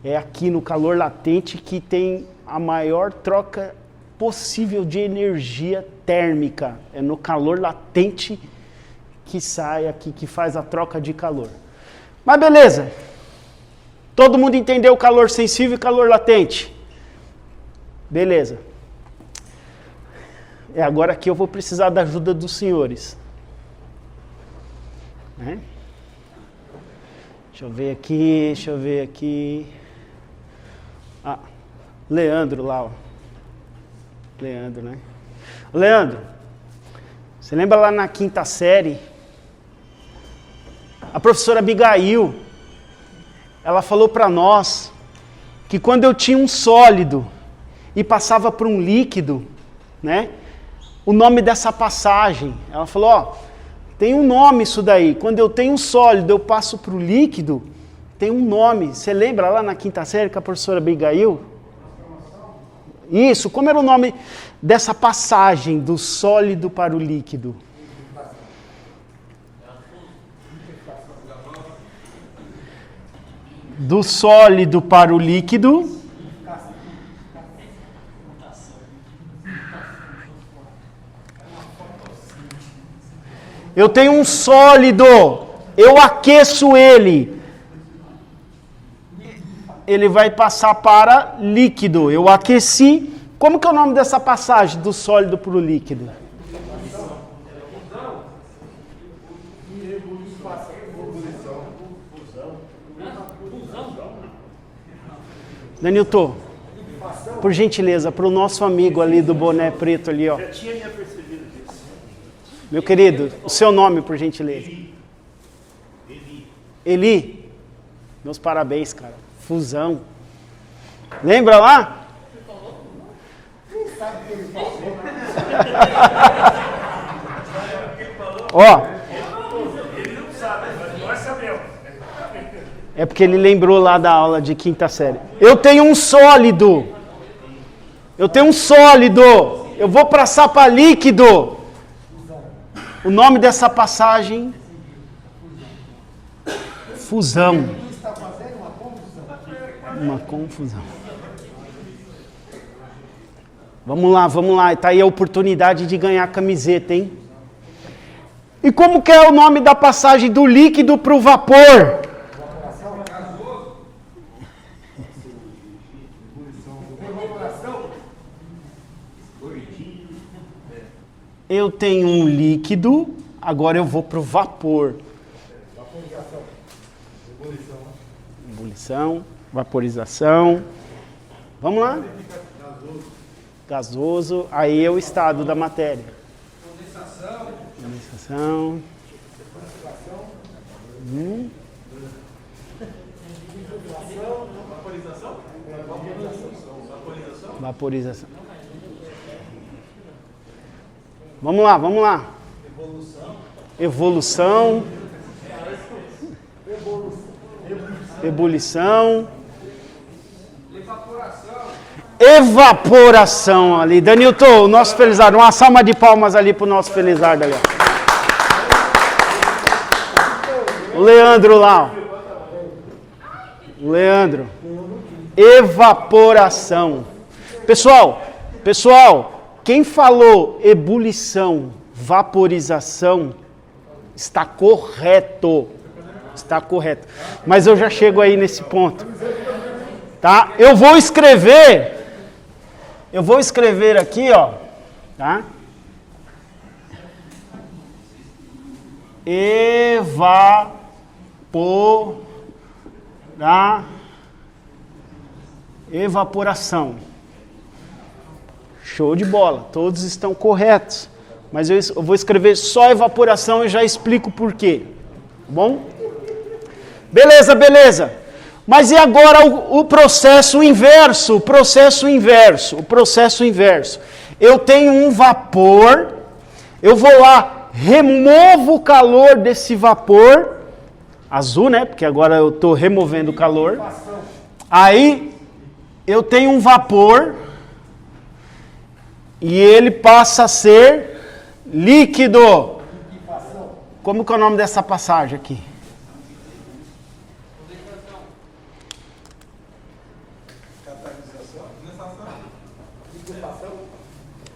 É aqui no calor latente que tem a maior troca possível de energia térmica. É no calor latente que sai aqui, que faz a troca de calor. Mas beleza. Todo mundo entendeu o calor sensível e calor latente? Beleza. É agora que eu vou precisar da ajuda dos senhores. Né? Deixa eu ver aqui. Ah, Leandro lá, ó. Leandro, né? Leandro, você lembra lá na 5ª série? A professora Abigail, ela falou para nós que quando eu tinha um sólido e passava por um líquido, né? O nome dessa passagem, ela falou, ó, tem um nome isso daí. Quando eu tenho um sólido, eu passo para o líquido, tem um nome. Você lembra lá na 5ª série com a professora Abigail? Isso, como era o nome dessa passagem do sólido para o líquido? Do sólido para o líquido, Eu tenho um sólido, eu aqueço ele. Ele vai passar para líquido. Eu aqueci. Como que é o nome dessa passagem do sólido para o líquido? Danilton, por gentileza, para o nosso amigo ali do boné preto ali, ó. Já tinha me apercebido disso. Meu querido, o seu nome, por gentileza. Eli. Meus parabéns, cara. Fusão. Lembra lá? Ó. Ele não sabe, mas nós sabemos. É porque ele lembrou lá da aula de quinta série. Eu tenho um sólido. Eu tenho um sólido. Eu vou passar para líquido. O nome dessa passagem? Fusão. Uma confusão. Vamos lá. Está aí a oportunidade de ganhar camiseta, hein? E como que é o nome da passagem do líquido para o vapor? Eu tenho um líquido, agora eu vou para o vapor. Ebulição, vaporização. Vamos lá? Gasoso. Aí é o estado da matéria. Condensação. Vaporização. Vamos lá. Evolução. Ebulição. Evaporação ali. Danilton, o nosso Felizardo. Uma salva de palmas ali pro nosso Felizardo ali. O Leandro lá. O Leandro. Evaporação. Pessoal, quem falou ebulição, vaporização, está correto. Está correto. Mas eu já chego aí nesse ponto. Tá? Eu vou escrever aqui, ó. Tá? Evaporação. Show de bola. Todos estão corretos. Mas eu vou escrever só evaporação e já explico por quê. Tá bom? Beleza. Mas e agora o processo inverso? O processo inverso. Eu tenho um vapor, eu vou lá, removo o calor desse vapor, azul, né? Porque agora eu estou removendo o calor. Aí eu tenho um vapor e ele passa a ser líquido. Como que é o nome dessa passagem aqui?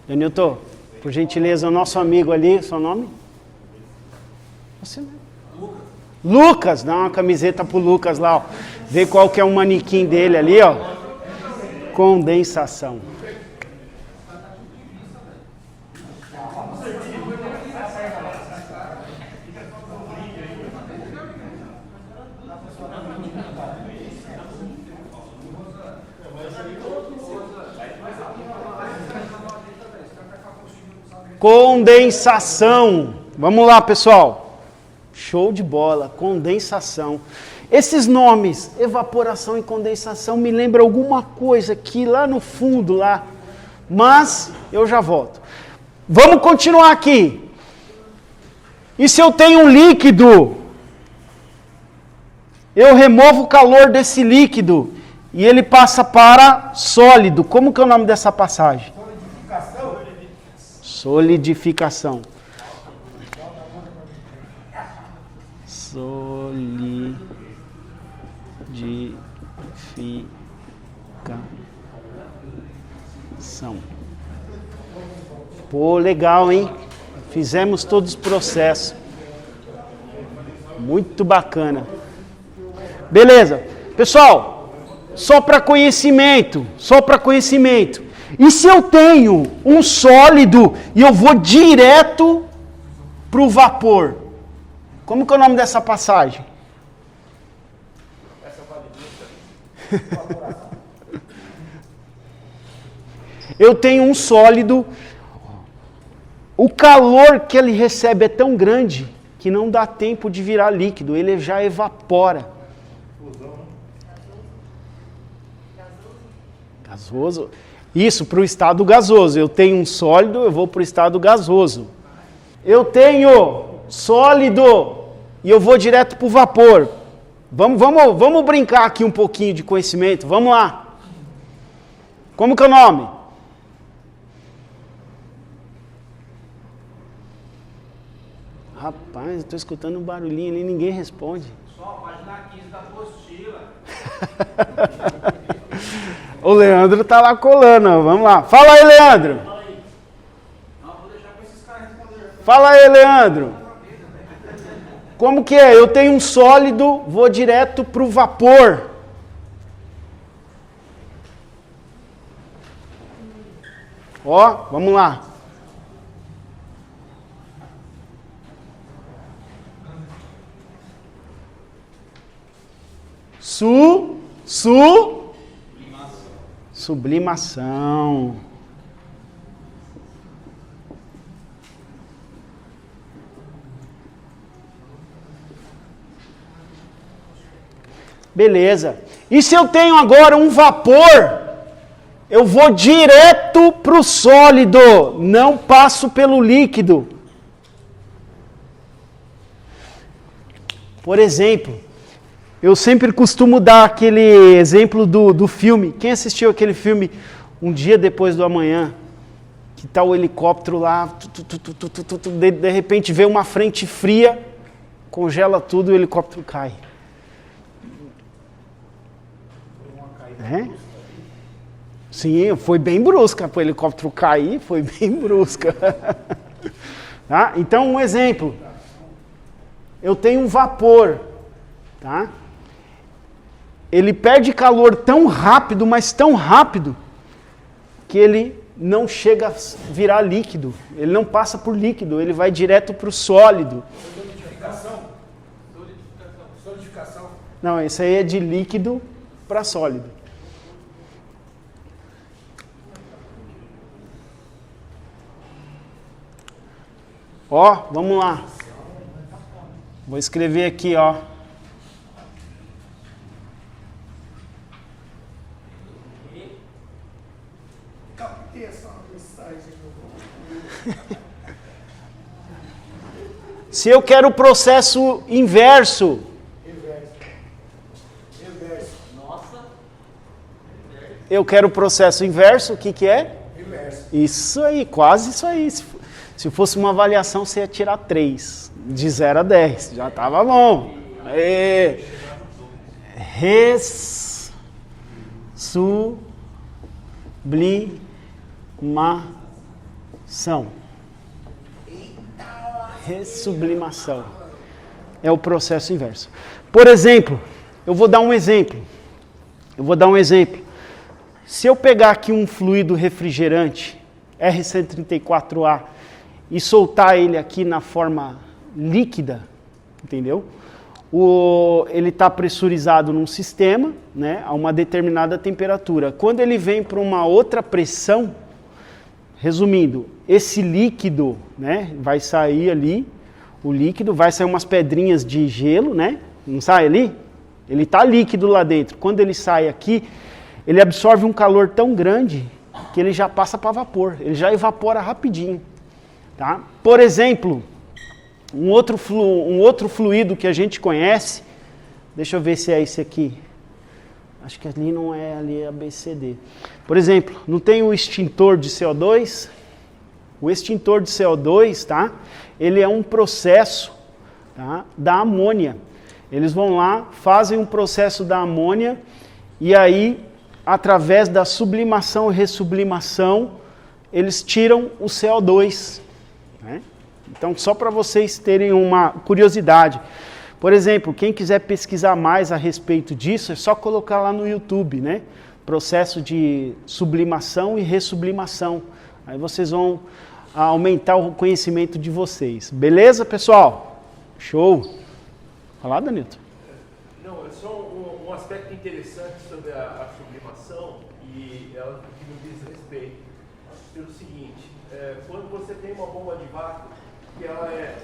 Danilton, por gentileza, o nosso amigo ali, seu nome? Você mesmo. Lucas, dá uma camiseta pro Lucas lá, ó. Vê qual que é o manequim dele ali, ó. Condensação. Condensação. Vamos lá, pessoal. Show de bola. Condensação. Esses nomes, evaporação e condensação, me lembram alguma coisa aqui lá no fundo, lá. Mas eu já volto. Vamos continuar aqui. E se eu tenho um líquido, eu removo o calor desse líquido e ele passa para sólido. Como que é o nome dessa passagem? Solidificação. Solidificação. Pô, legal, hein? Fizemos todos os processos. Muito bacana. Beleza. Pessoal, só para conhecimento. E se eu tenho um sólido e eu vou direto para o vapor? Como que é o nome dessa passagem? Eu tenho um sólido, o calor que ele recebe é tão grande que não dá tempo de virar líquido, ele já evapora. Gasoso? Isso, para o estado gasoso. Eu tenho um sólido, eu vou para o estado gasoso. Eu tenho sólido e eu vou direto para o vapor. Vamos brincar aqui um pouquinho de conhecimento, vamos lá. Como que é o nome? Rapaz, eu estou escutando um barulhinho ali, ninguém responde. Só a página 15 da apostila. O Leandro tá lá colando, ó. Vamos lá. Fala aí, Leandro. Não, vou deixar para esses caras responderem. Fala aí, Leandro. Como que é? Eu tenho um sólido, vou direto para o vapor. Ó, vamos lá. Sublimação. Beleza. E se eu tenho agora um vapor, eu vou direto para o sólido, não passo pelo líquido. Por exemplo, eu sempre costumo dar aquele exemplo do filme. Quem assistiu aquele filme Um Dia Depois do Amanhã? Que tá o helicóptero lá, de repente vê uma frente fria, congela tudo e o helicóptero cai. É? Sim, foi bem brusca. Para o helicóptero cair, foi bem brusca. Tá? Então, um exemplo. Eu tenho um vapor. Tá? Ele perde calor tão rápido, mas tão rápido, que ele não chega a virar líquido. Ele não passa por líquido, ele vai direto para o sólido. Solidificação. Não, isso aí é de líquido para sólido. Ó, vamos lá. Vou escrever aqui, ó. Captei essa mensagem. Se eu quero o processo inverso. Eu quero o processo inverso, o que que é? Inverso. Isso aí, quase isso aí. Se fosse uma avaliação, você ia tirar 3, de 0 a 10, já estava bom. Aê. Ressublimação. Ressublimação. É o processo inverso. Por exemplo, eu vou dar um exemplo. Se eu pegar aqui um fluido refrigerante, R134A, e soltar ele aqui na forma líquida, entendeu? Ele está pressurizado num sistema, né, a uma determinada temperatura. Quando ele vem para uma outra pressão, resumindo, esse líquido, né, vai sair ali, o líquido, vai sair umas pedrinhas de gelo, né? Não sai ali? Ele está líquido lá dentro. Quando ele sai aqui, ele absorve um calor tão grande que ele já passa para vapor, ele já evapora rapidinho. Tá? Por exemplo, um outro fluido que a gente conhece, deixa eu ver se é esse aqui, acho que ali não é, ali é ABCD. Por exemplo, não tem o extintor de CO2? O extintor de CO2, tá? Ele é um processo, tá, da amônia. Eles vão lá, fazem um processo da amônia e aí, através da sublimação e ressublimação, eles tiram o CO2. Né? Então, só para vocês terem uma curiosidade. Por exemplo, quem quiser pesquisar mais a respeito disso, é só colocar lá no YouTube, né? Processo de sublimação e ressublimação. Aí vocês vão aumentar o conhecimento de vocês. Beleza, pessoal? Show! Falar, Danilton? Não, é só um aspecto interessante sobre a sublimação e ela que me diz respeito. Pelo seguinte, quando você tem uma bomba de vácuo que ela é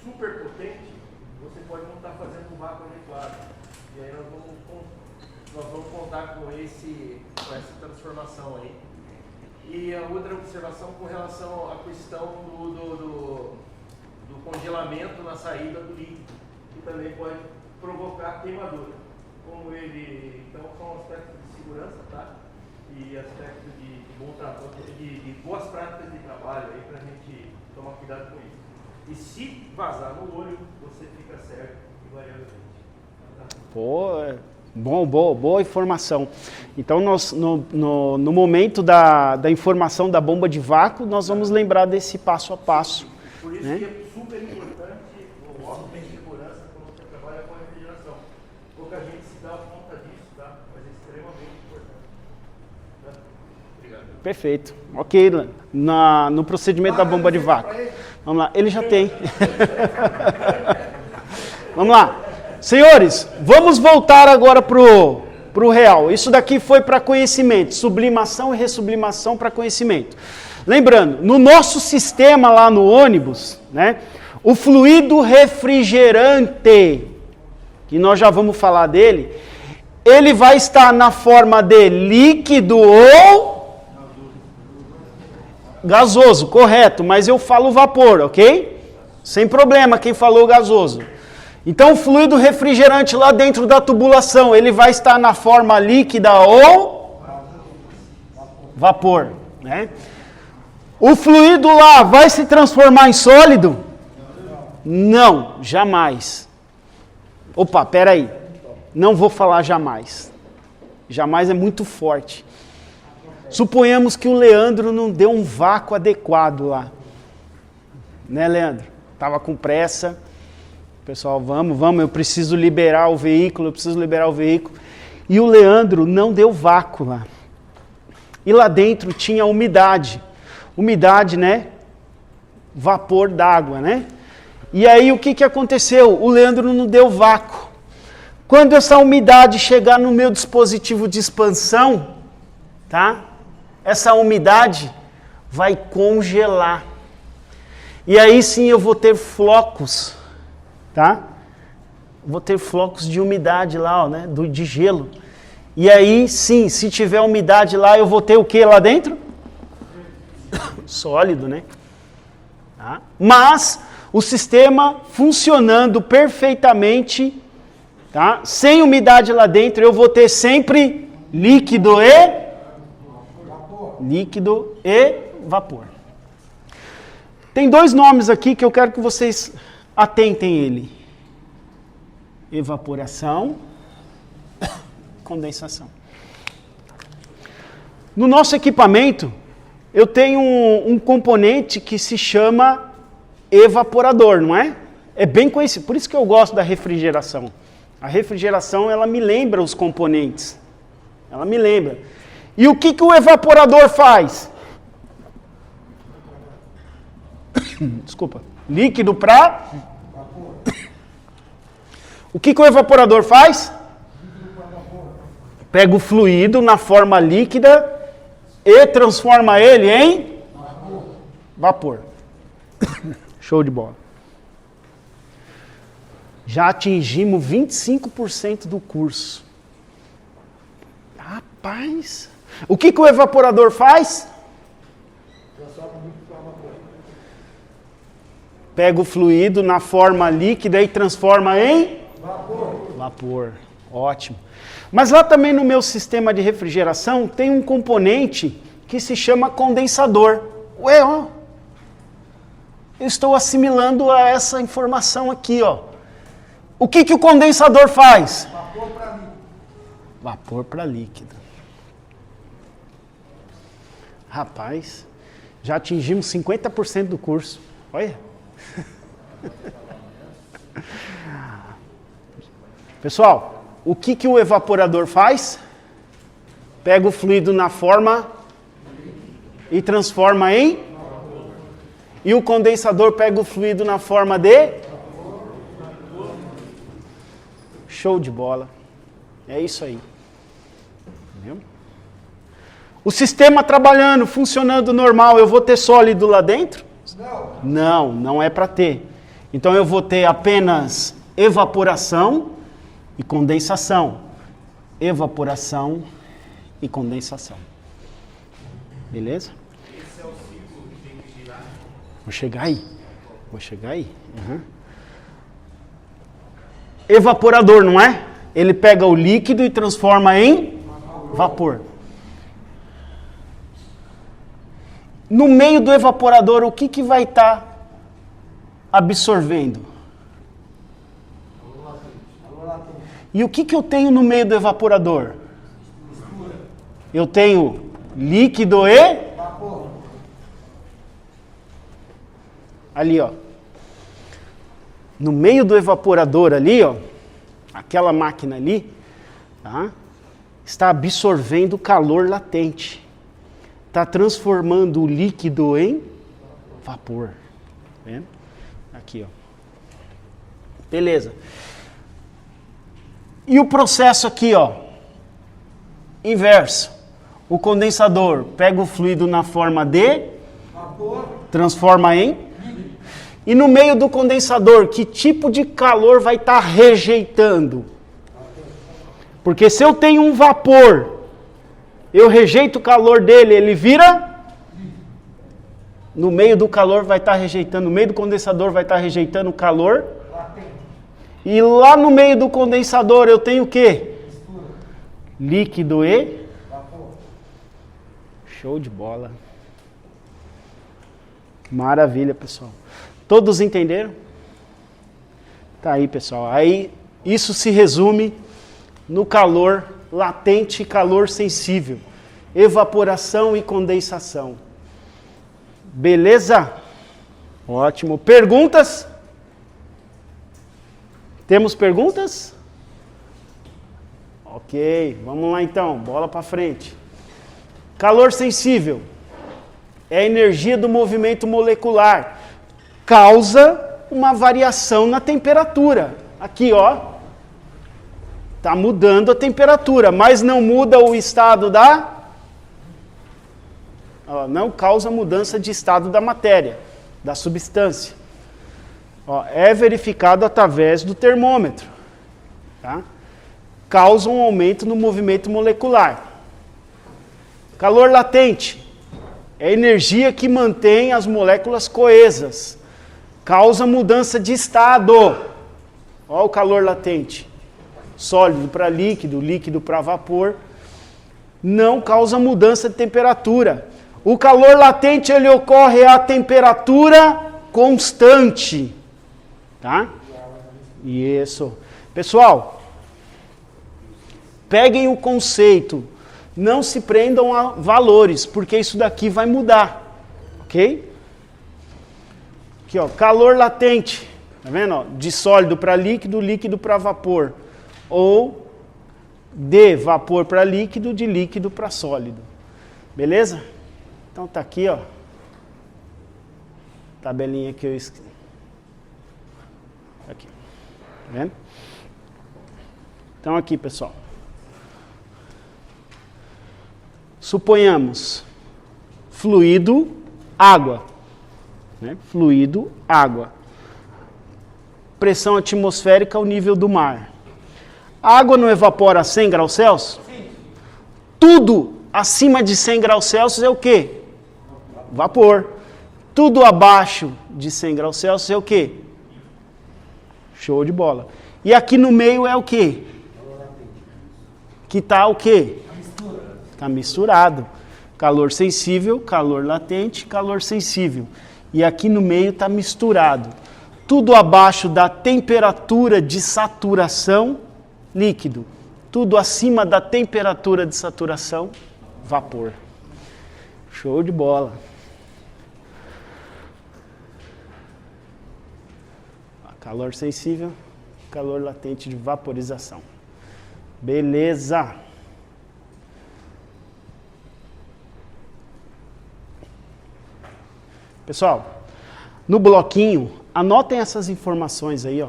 super potente, você pode não estar fazendo um vácuo adequado. E aí nós vamos contar com essa transformação aí. E a outra observação com relação à questão do congelamento na saída do líquido, que também pode provocar queimadura. Então são aspectos de segurança, tá? E aspectos de bom trabalho, de boas práticas de trabalho aí para a gente tomar cuidado com isso. E se vazar no olho, você fica cego invariavelmente. Tá? Pô, boa informação. Então, nós, no momento da informação da bomba de vácuo, nós vamos lembrar desse passo a passo. Por isso né? que é super importante o órgão de segurança quando você trabalha com a refrigeração. Pouca gente se dá conta disso, tá? Mas é extremamente importante. Tá? Obrigado. Perfeito. Ok, no procedimento da bomba de vácuo. Vamos lá, ele já tem. Vamos lá. Senhores, vamos voltar agora para o real. Isso daqui foi para conhecimento, sublimação e ressublimação para conhecimento. Lembrando, no nosso sistema lá no ônibus, né, o fluido refrigerante, que nós já vamos falar dele, ele vai estar na forma de líquido ou gasoso, correto, mas eu falo vapor, ok? Sem problema quem falou gasoso. Então o fluido refrigerante lá dentro da tubulação, ele vai estar na forma líquida ou vapor, né? O fluido lá vai se transformar em sólido? Não, jamais. Opa, peraí. Não vou falar jamais. Jamais é muito forte. Suponhamos que o Leandro não deu um vácuo adequado lá. Né, Leandro? Estava com pressa. Pessoal, vamos, eu preciso liberar o veículo, E o Leandro não deu vácuo lá. E lá dentro tinha umidade. Umidade, né? Vapor d'água, né? E aí o que aconteceu? O Leandro não deu vácuo. Quando essa umidade chegar no meu dispositivo de expansão, tá? Essa umidade vai congelar. E aí sim eu vou ter flocos, tá? Vou ter flocos de umidade lá, ó, né? De gelo. E aí sim, se tiver umidade lá, eu vou ter o que lá dentro? Sólido, né? Tá? Mas o sistema funcionando perfeitamente, tá? Sem umidade lá dentro, eu vou ter sempre líquido e vapor. Tem dois nomes aqui que eu quero que vocês atentem ele. Evaporação, condensação. No nosso equipamento, eu tenho um componente que se chama evaporador, não é? É bem conhecido, por isso que eu gosto da refrigeração. A refrigeração, ela me lembra os componentes. Ela me lembra. E o que o evaporador faz? Desculpa. Líquido para... O que o evaporador faz? Pega o fluido na forma líquida e transforma ele em vapor. Show de bola. Já atingimos 25% do curso. Rapaz! O que o evaporador faz? Pega o fluido na forma líquida e transforma em vapor. Ótimo. Mas lá também no meu sistema de refrigeração tem um componente que se chama condensador. Ué, ó. Eu estou assimilando a essa informação aqui, ó. O que o condensador faz? Vapor para líquido. Vapor para líquido. Rapaz, já atingimos 50% do curso. Olha. Pessoal, o que o evaporador faz? Pega o fluido na forma e transforma em... E o condensador pega o fluido na forma de... Show de bola. É isso aí. Entendeu? O sistema trabalhando, funcionando normal, eu vou ter sólido lá dentro? Não, não é para ter. Então eu vou ter apenas evaporação e condensação. Evaporação e condensação. Beleza? Esse é o ciclo que tem que girar. Vou chegar aí. Uhum. Evaporador, não é? Ele pega o líquido e transforma em vapor. No meio do evaporador, o que vai estar absorvendo? E o que eu tenho no meio do evaporador? Eu tenho líquido e... Ali, ó. No meio do evaporador ali, ó, aquela máquina ali, tá? Está absorvendo calor latente. Está transformando o líquido em vapor. Tá vendo? Aqui, ó. Beleza. E o processo aqui, ó, inverso. O condensador pega o fluido na forma de vapor, transforma em... E no meio do condensador, que tipo de calor vai estar rejeitando? Porque se eu tenho um vapor, eu rejeito o calor dele, ele vira... No meio do calor vai estar rejeitando, no meio do condensador vai estar rejeitando o calor. E lá no meio do condensador eu tenho o quê? Líquido e... Show de bola. Maravilha, pessoal. Todos entenderam? Tá aí, pessoal. Aí, isso se resume no calor latente e calor sensível. Evaporação e condensação. Beleza? Ótimo. Perguntas? Temos perguntas? Ok, vamos lá então. Bola para frente. Calor sensível é a energia do movimento molecular. Causa uma variação na temperatura. Aqui, ó. Está mudando a temperatura, mas não muda o estado da... Ó, não causa mudança de estado da matéria, da substância. Ó, é verificado através do termômetro. Tá? Causa um aumento no movimento molecular. Calor latente é a energia que mantém as moléculas coesas. Causa mudança de estado. Olha o calor latente. Sólido para líquido, líquido para vapor. Não causa mudança de temperatura. O calor latente ele ocorre a temperatura constante. Tá? Isso. Pessoal, peguem o conceito. Não se prendam a valores, porque isso daqui vai mudar. Ok? Aqui, ó, calor latente, tá vendo? Ó, de sólido para líquido, líquido para vapor. Ou de vapor para líquido, de líquido para sólido. Beleza? Então tá aqui, ó. Tabelinha que eu escrevi. Aqui. Tá vendo? Então aqui, pessoal. Suponhamos fluido, água. Né? Fluido, água. Pressão atmosférica ao nível do mar. A água não evapora a 100 graus Celsius? Sim. Tudo acima de 100 graus Celsius é o quê? Vapor. Tudo abaixo de 100 graus Celsius é o quê? Show de bola. E aqui no meio é o quê? Que tá o quê? Está misturado. Calor sensível, calor latente, calor sensível. E aqui no meio está misturado. Tudo abaixo da temperatura de saturação, líquido. Tudo acima da temperatura de saturação, vapor. Show de bola. Calor sensível, calor latente de vaporização. Beleza. Pessoal, no bloquinho, anotem essas informações aí, ó.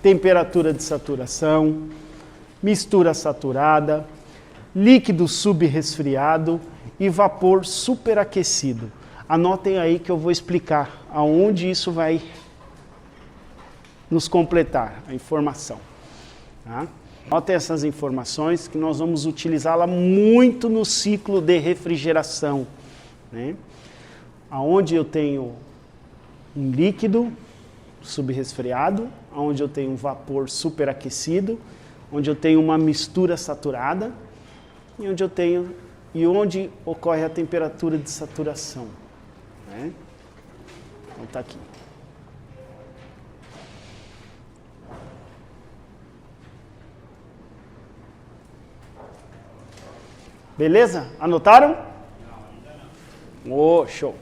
Temperatura de saturação, mistura saturada, líquido subresfriado e vapor superaquecido. Anotem aí que eu vou explicar aonde isso vai nos completar, a informação. Tá? Anotem essas informações que nós vamos utilizá-la muito no ciclo de refrigeração, né? Aonde eu tenho um líquido subresfriado, onde eu tenho um vapor superaquecido, onde eu tenho uma mistura saturada e onde ocorre a temperatura de saturação, né? Então está aqui. Beleza? Anotaram? Oh, show.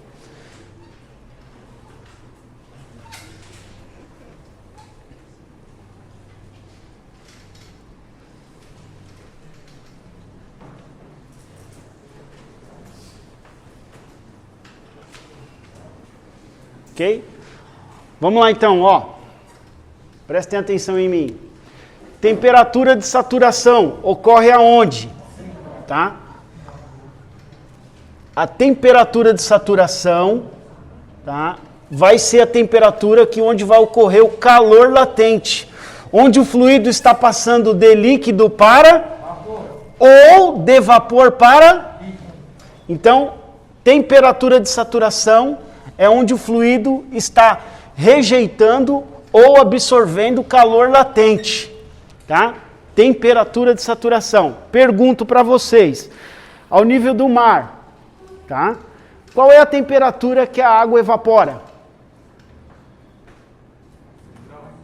Ok? Vamos lá então, ó. Prestem atenção em mim. Temperatura de saturação ocorre aonde? Tá? A temperatura de saturação, tá, vai ser a temperatura onde vai ocorrer o calor latente. Onde o fluido está passando de líquido para vapor. Ou de vapor para líquido. Então, temperatura de saturação é onde o fluido está rejeitando ou absorvendo calor latente, tá? Temperatura de saturação. Pergunto para vocês, ao nível do mar, tá? Qual é a temperatura que a água evapora?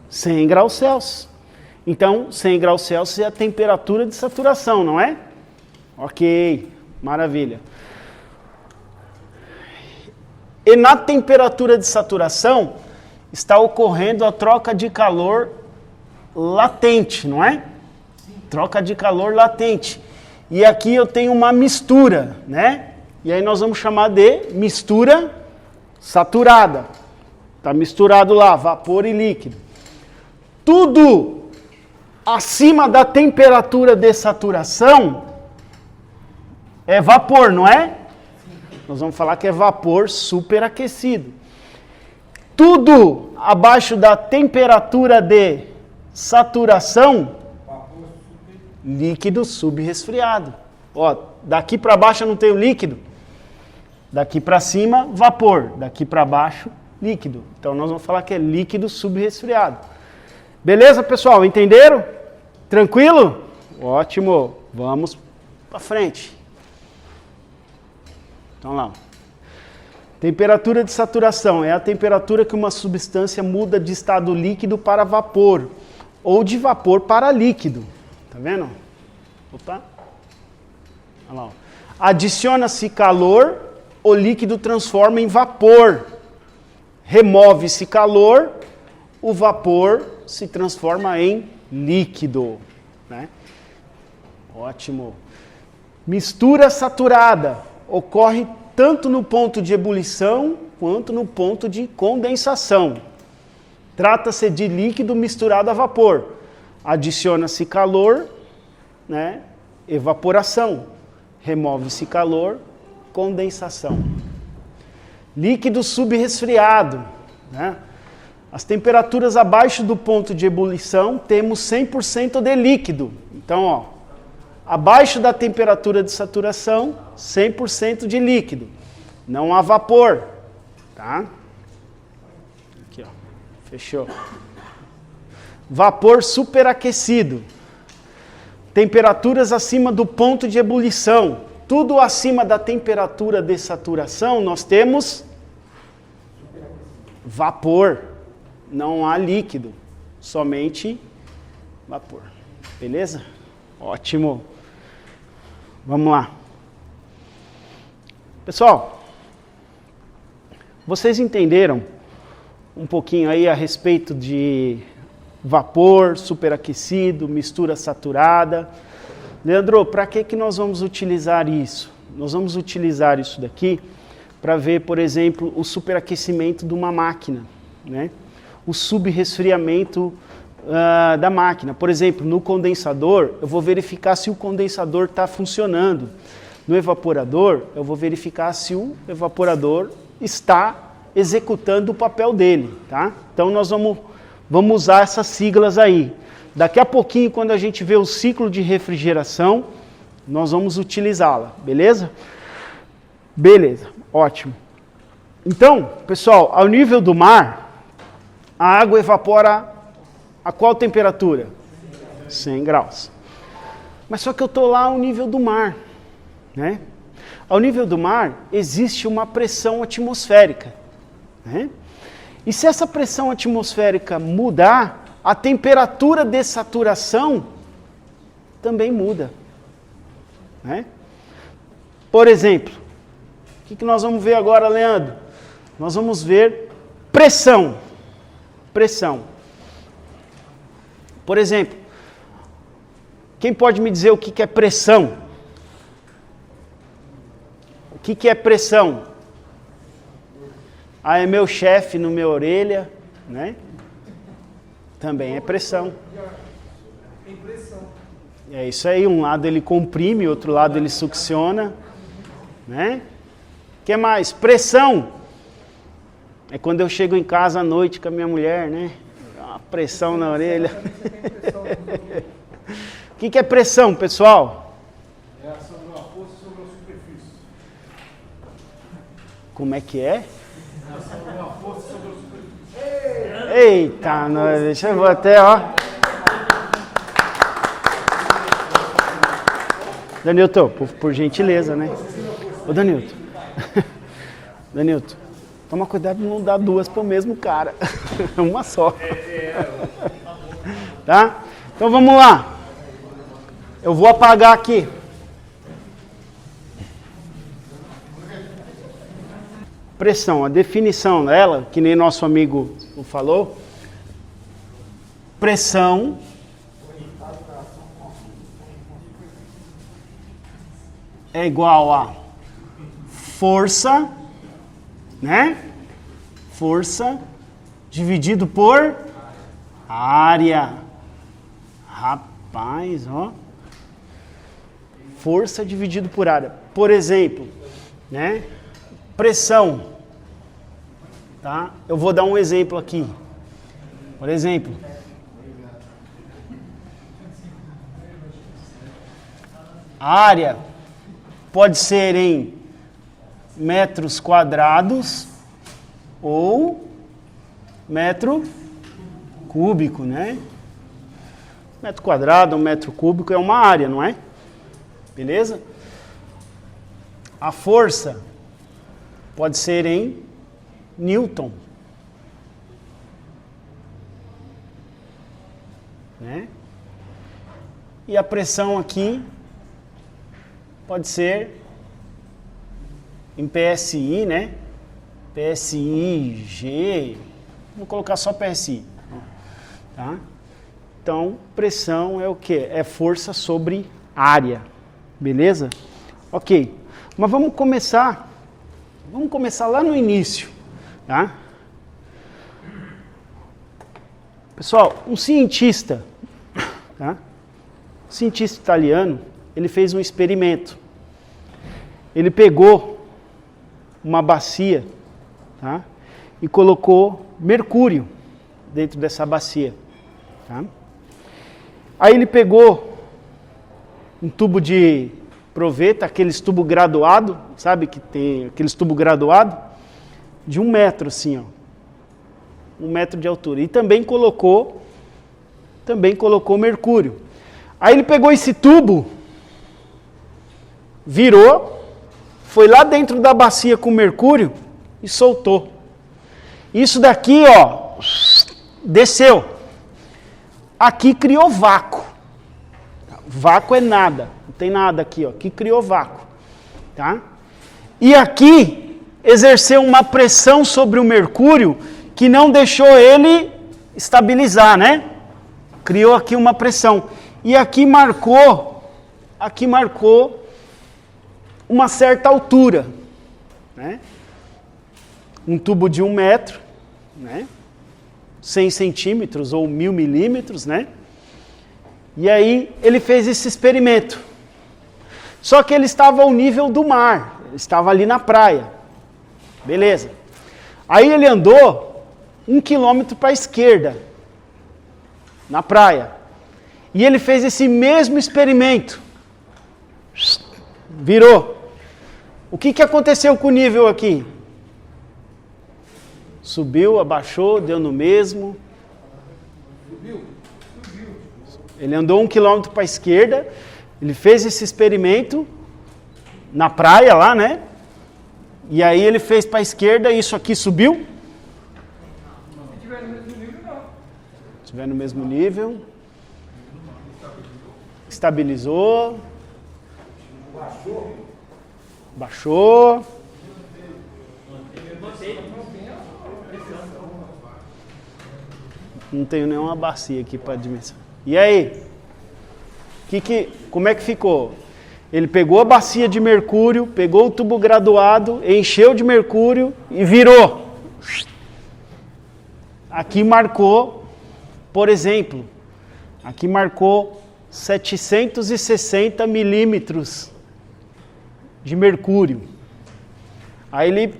100 graus Celsius. Então, 100 graus Celsius é a temperatura de saturação, não é? Ok, maravilha. E na temperatura de saturação está ocorrendo a troca de calor latente, não é? Troca de calor latente. E aqui eu tenho uma mistura, né? E aí nós vamos chamar de mistura saturada. Está misturado lá, vapor e líquido. Tudo acima da temperatura de saturação é vapor, não é? Nós vamos falar que é vapor superaquecido. Tudo abaixo da temperatura de saturação, líquido subresfriado. Ó, daqui para baixo eu não tenho líquido. Daqui para cima, vapor. Daqui para baixo, líquido. Então nós vamos falar que é líquido subresfriado. Beleza, pessoal? Entenderam? Tranquilo? Ótimo. Vamos para frente. Então lá. Temperatura de saturação é a temperatura que uma substância muda de estado líquido para vapor ou de vapor para líquido. Tá vendo? Opa. Olha lá. Adiciona-se calor, o líquido transforma em vapor. Remove-se calor, o vapor se transforma em líquido, né? Ótimo. Mistura saturada ocorre tanto no ponto de ebulição quanto no ponto de condensação. Trata-se de líquido misturado a vapor. Adiciona-se calor, né? Evaporação. Remove-se calor, condensação. Líquido subresfriado, né? As temperaturas abaixo do ponto de ebulição temos 100% de líquido. Então, ó, abaixo da temperatura de saturação, 100% de líquido. Não há vapor, tá? Aqui, ó. Fechou. Vapor superaquecido. Temperaturas acima do ponto de ebulição. Tudo acima da temperatura de saturação, nós temos vapor. Não há líquido, somente vapor. Beleza? Ótimo. Vamos lá. Pessoal, vocês entenderam um pouquinho aí a respeito de vapor, superaquecido, mistura saturada. Leandro, para que nós vamos utilizar isso? Nós vamos utilizar isso daqui para ver, por exemplo, o superaquecimento de uma máquina, né? O subresfriamento da máquina. Por exemplo, no condensador, eu vou verificar se o condensador está funcionando. No evaporador, eu vou verificar se o evaporador está executando o papel dele, tá? Então nós vamos usar essas siglas aí. Daqui a pouquinho, quando a gente vê o ciclo de refrigeração, nós vamos utilizá-la, beleza? Beleza, ótimo. Então, pessoal, ao nível do mar, a água evapora a qual temperatura? 100 graus. Mas só que eu estou lá ao nível do mar, né? Ao nível do mar, existe uma pressão atmosférica, né? E se essa pressão atmosférica mudar, a temperatura de saturação também muda, né? Por exemplo, o que nós vamos ver agora, Leandro? Nós vamos ver pressão. Pressão. Por exemplo, quem pode me dizer o que é pressão? O que é pressão? Ah, é meu chefe no minha orelha, né? Também é pressão. É isso aí, um lado ele comprime, outro lado ele succiona, né? O que mais? Pressão. É quando eu chego em casa à noite com a minha mulher, né? Uma pressão na orelha. O que é pressão, pessoal? É a ação de uma força sobre a superfície. Como é que é? A ação de uma força sobre a superfície. Eita, nós, deixa eu até, ó. Danilton, por gentileza, né? Ô, Danilton. Danilton, toma cuidado de não dar duas pro mesmo cara. Uma só. Tá? Então vamos lá. Eu vou apagar aqui. Pressão, a definição dela, que nem nosso amigo falou. Pressão é igual a força, né? Força dividido por área. Rapaz, ó. Força dividido por área. Por exemplo, né? Pressão. Tá? Eu vou dar um exemplo aqui. Por exemplo, a área pode ser em metros quadrados ou metro cúbico, né? Metro quadrado ou metro cúbico é uma área, não é? Beleza? A força pode ser em Newton, né? E a pressão aqui pode ser em PSI, né? PSI, G, vou colocar só PSI, tá? Então, pressão é o quê? É força sobre área, beleza? Ok, mas vamos começar lá no início, tá? Pessoal, um cientista, tá? Um cientista italiano, ele fez um experimento. Ele pegou uma bacia, tá? E colocou mercúrio dentro dessa bacia, tá? Aí ele pegou um tubo de proveta, aqueles tubo graduado, sabe que tem aqueles tubo graduado? De 1 metro assim, ó. 1 metro de altura. E também colocou mercúrio. Aí ele pegou esse tubo, virou, foi lá dentro da bacia com mercúrio e soltou. Isso daqui, ó, desceu. Aqui criou vácuo. Vácuo é nada, não tem nada aqui, ó. Aqui criou vácuo, tá? E aqui exerceu uma pressão sobre o mercúrio que não deixou ele estabilizar, né? criou aqui uma pressão. E aqui marcou uma certa altura, né? Um tubo de 1 metro, né? 100 centímetros ou 1000 milímetros, né? E aí ele fez esse experimento. Só que ele estava ao nível do mar, ele estava ali na praia. Beleza. Aí ele andou 1 quilômetro para a esquerda, na praia. E ele fez esse mesmo experimento. Virou. O que aconteceu com o nível aqui? Subiu, abaixou, deu no mesmo. Ele andou 1 quilômetro para a esquerda, ele fez esse experimento na praia lá, né? E aí ele fez para a esquerda e isso aqui subiu? Se tiver no mesmo nível, não. Se estiver no mesmo nível. Estabilizou. Baixou. Não tenho nenhuma bacia aqui para dimensão. E aí? Como é que ficou? Ele pegou a bacia de mercúrio, pegou o tubo graduado, encheu de mercúrio e virou. Aqui marcou, por exemplo, aqui marcou 760 milímetros de mercúrio. Aí ele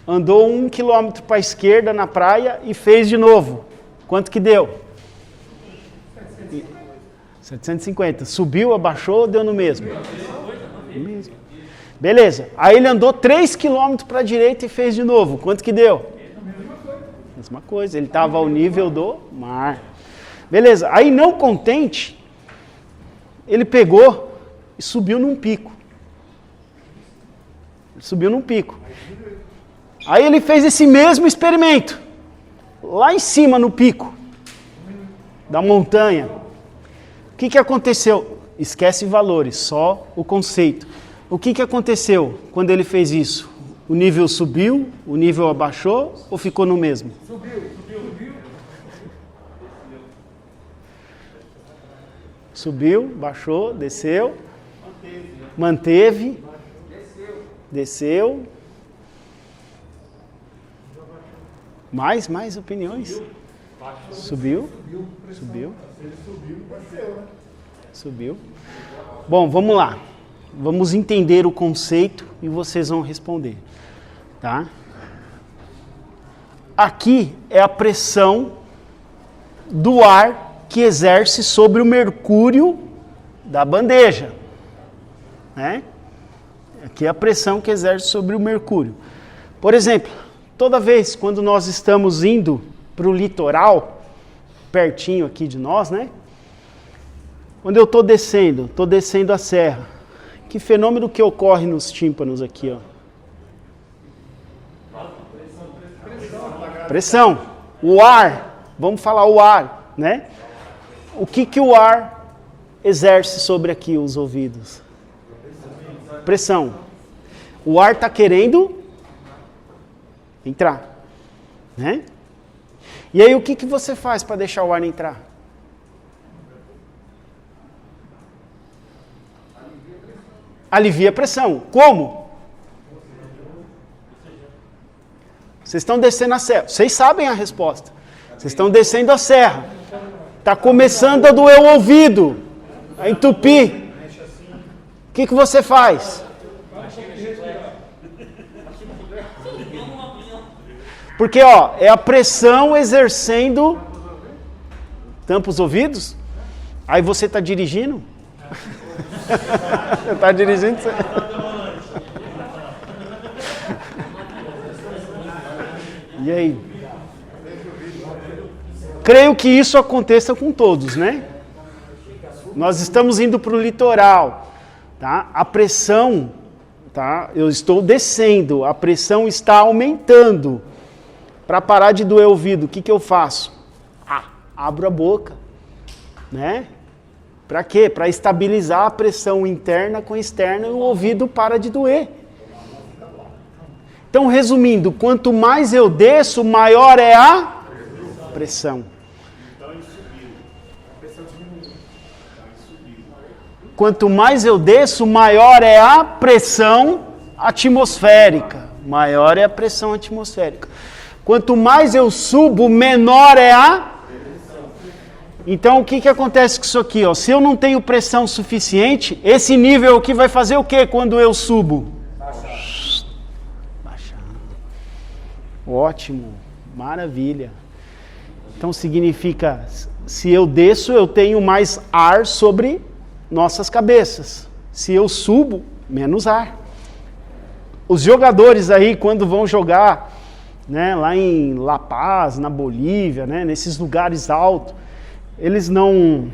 andou 1 quilômetro para a esquerda na praia e fez de novo. Quanto que deu? 750. Subiu, abaixou, deu no mesmo. Beleza. Aí ele andou 3 quilômetros para a direita e fez de novo. Quanto que deu? Mesma coisa. Ele estava ao nível do mar. Beleza. Aí não contente, ele pegou e subiu num pico. Aí ele fez esse mesmo experimento. Lá em cima no pico da montanha. O que aconteceu? Esquece valores, só o conceito. O que aconteceu quando ele fez isso? O nível subiu, o nível abaixou ou ficou no mesmo? Subiu, baixou, desceu, manteve, desceu. Mais opiniões? Subiu. Bom, vamos lá. Vamos entender o conceito e vocês vão responder, tá? Aqui é a pressão do ar que exerce sobre o mercúrio da bandeja, né? Aqui é a pressão que exerce sobre o mercúrio. Por exemplo, toda vez quando nós estamos indo para o litoral, pertinho aqui de nós, né? Quando eu estou descendo a serra, que fenômeno que ocorre nos tímpanos aqui, ó? Pressão. O ar, vamos falar o ar, né? O que o ar exerce sobre aqui os ouvidos? Pressão. O ar está querendo entrar, né? E aí o que você faz para deixar o ar entrar? Alivia a pressão. Como? Vocês estão descendo a serra. Vocês sabem a resposta. Vocês estão descendo a serra. Está começando a doer o ouvido, a entupir. O que você faz? Porque, ó, é a pressão exercendo... Tampa os ouvidos. Aí você está dirigindo. Você está dirigindo... E aí? Creio que isso aconteça com todos, né? Nós estamos indo para o litoral, tá? A pressão, tá? Eu estou descendo, a pressão está aumentando. Para parar de doer o ouvido, o que eu faço? Abro a boca, né? Para quê? Para estabilizar a pressão interna com externa e o ouvido para de doer. Então, resumindo, quanto mais eu desço, maior é a pressão. quanto mais eu desço, maior é a pressão atmosférica. Maior é a pressão atmosférica. Quanto mais eu subo, menor é a... Então, o que acontece com isso aqui? Ó? Se eu não tenho pressão suficiente, esse nível aqui vai fazer o quê quando eu subo? Baixar. Ótimo. Maravilha. Então, significa, se eu desço, eu tenho mais ar sobre nossas cabeças. Se eu subo, menos ar. Os jogadores aí, quando vão jogar, né, lá em La Paz, na Bolívia, né, nesses lugares altos, eles não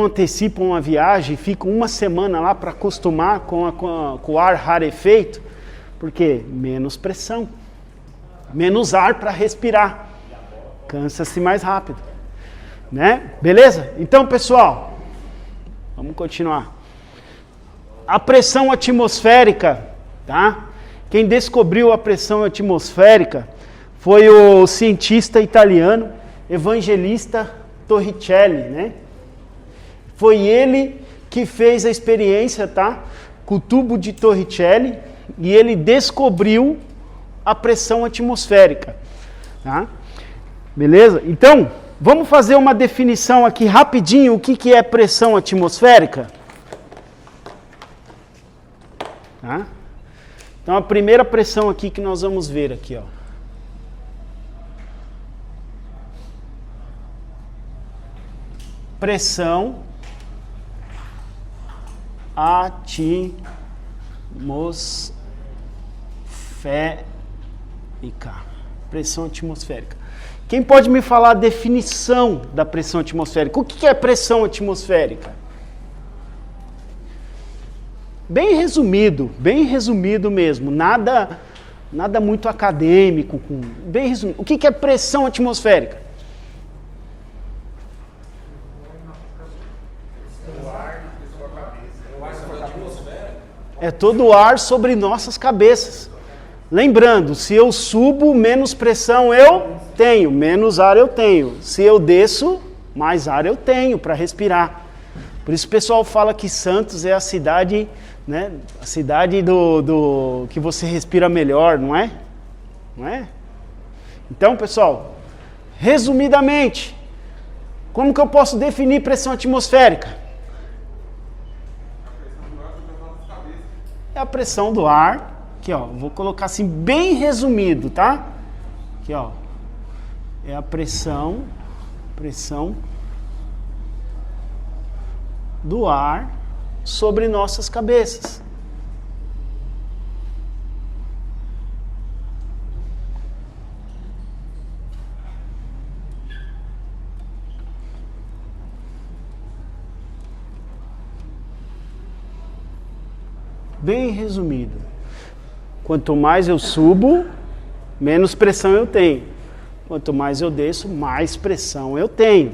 antecipam a viagem, ficam uma semana lá para acostumar com o ar rarefeito, porque menos pressão, menos ar para respirar, cansa-se mais rápido, né? Beleza? Então, pessoal, vamos continuar. A pressão atmosférica, tá? Quem descobriu a pressão atmosférica foi o cientista italiano Evangelista Torricelli, né? Foi ele que fez a experiência, tá? Com o tubo de Torricelli, e ele descobriu a pressão atmosférica, tá? Beleza? Então, vamos fazer uma definição aqui rapidinho, o que é pressão atmosférica? Tá? Então, a primeira pressão aqui que nós vamos ver aqui, ó. Pressão atmosférica. Pressão atmosférica. Quem pode me falar a definição da pressão atmosférica? O que é pressão atmosférica? Bem resumido mesmo. Nada muito acadêmico. Bem resumido. O que é pressão atmosférica? É todo o ar sobre nossas cabeças. Lembrando, se eu subo, menos pressão eu tenho, menos ar eu tenho. Se eu desço, mais ar eu tenho para respirar. Por isso o pessoal fala que Santos é a cidade, né, a cidade do que você respira melhor, não é? Não é? Então, pessoal, resumidamente, como que eu posso definir pressão atmosférica? É a pressão do ar, aqui ó, vou colocar assim bem resumido, tá? Aqui ó, é a pressão do ar sobre nossas cabeças. Bem resumido. Quanto mais eu subo, menos pressão eu tenho. Quanto mais eu desço, mais pressão eu tenho.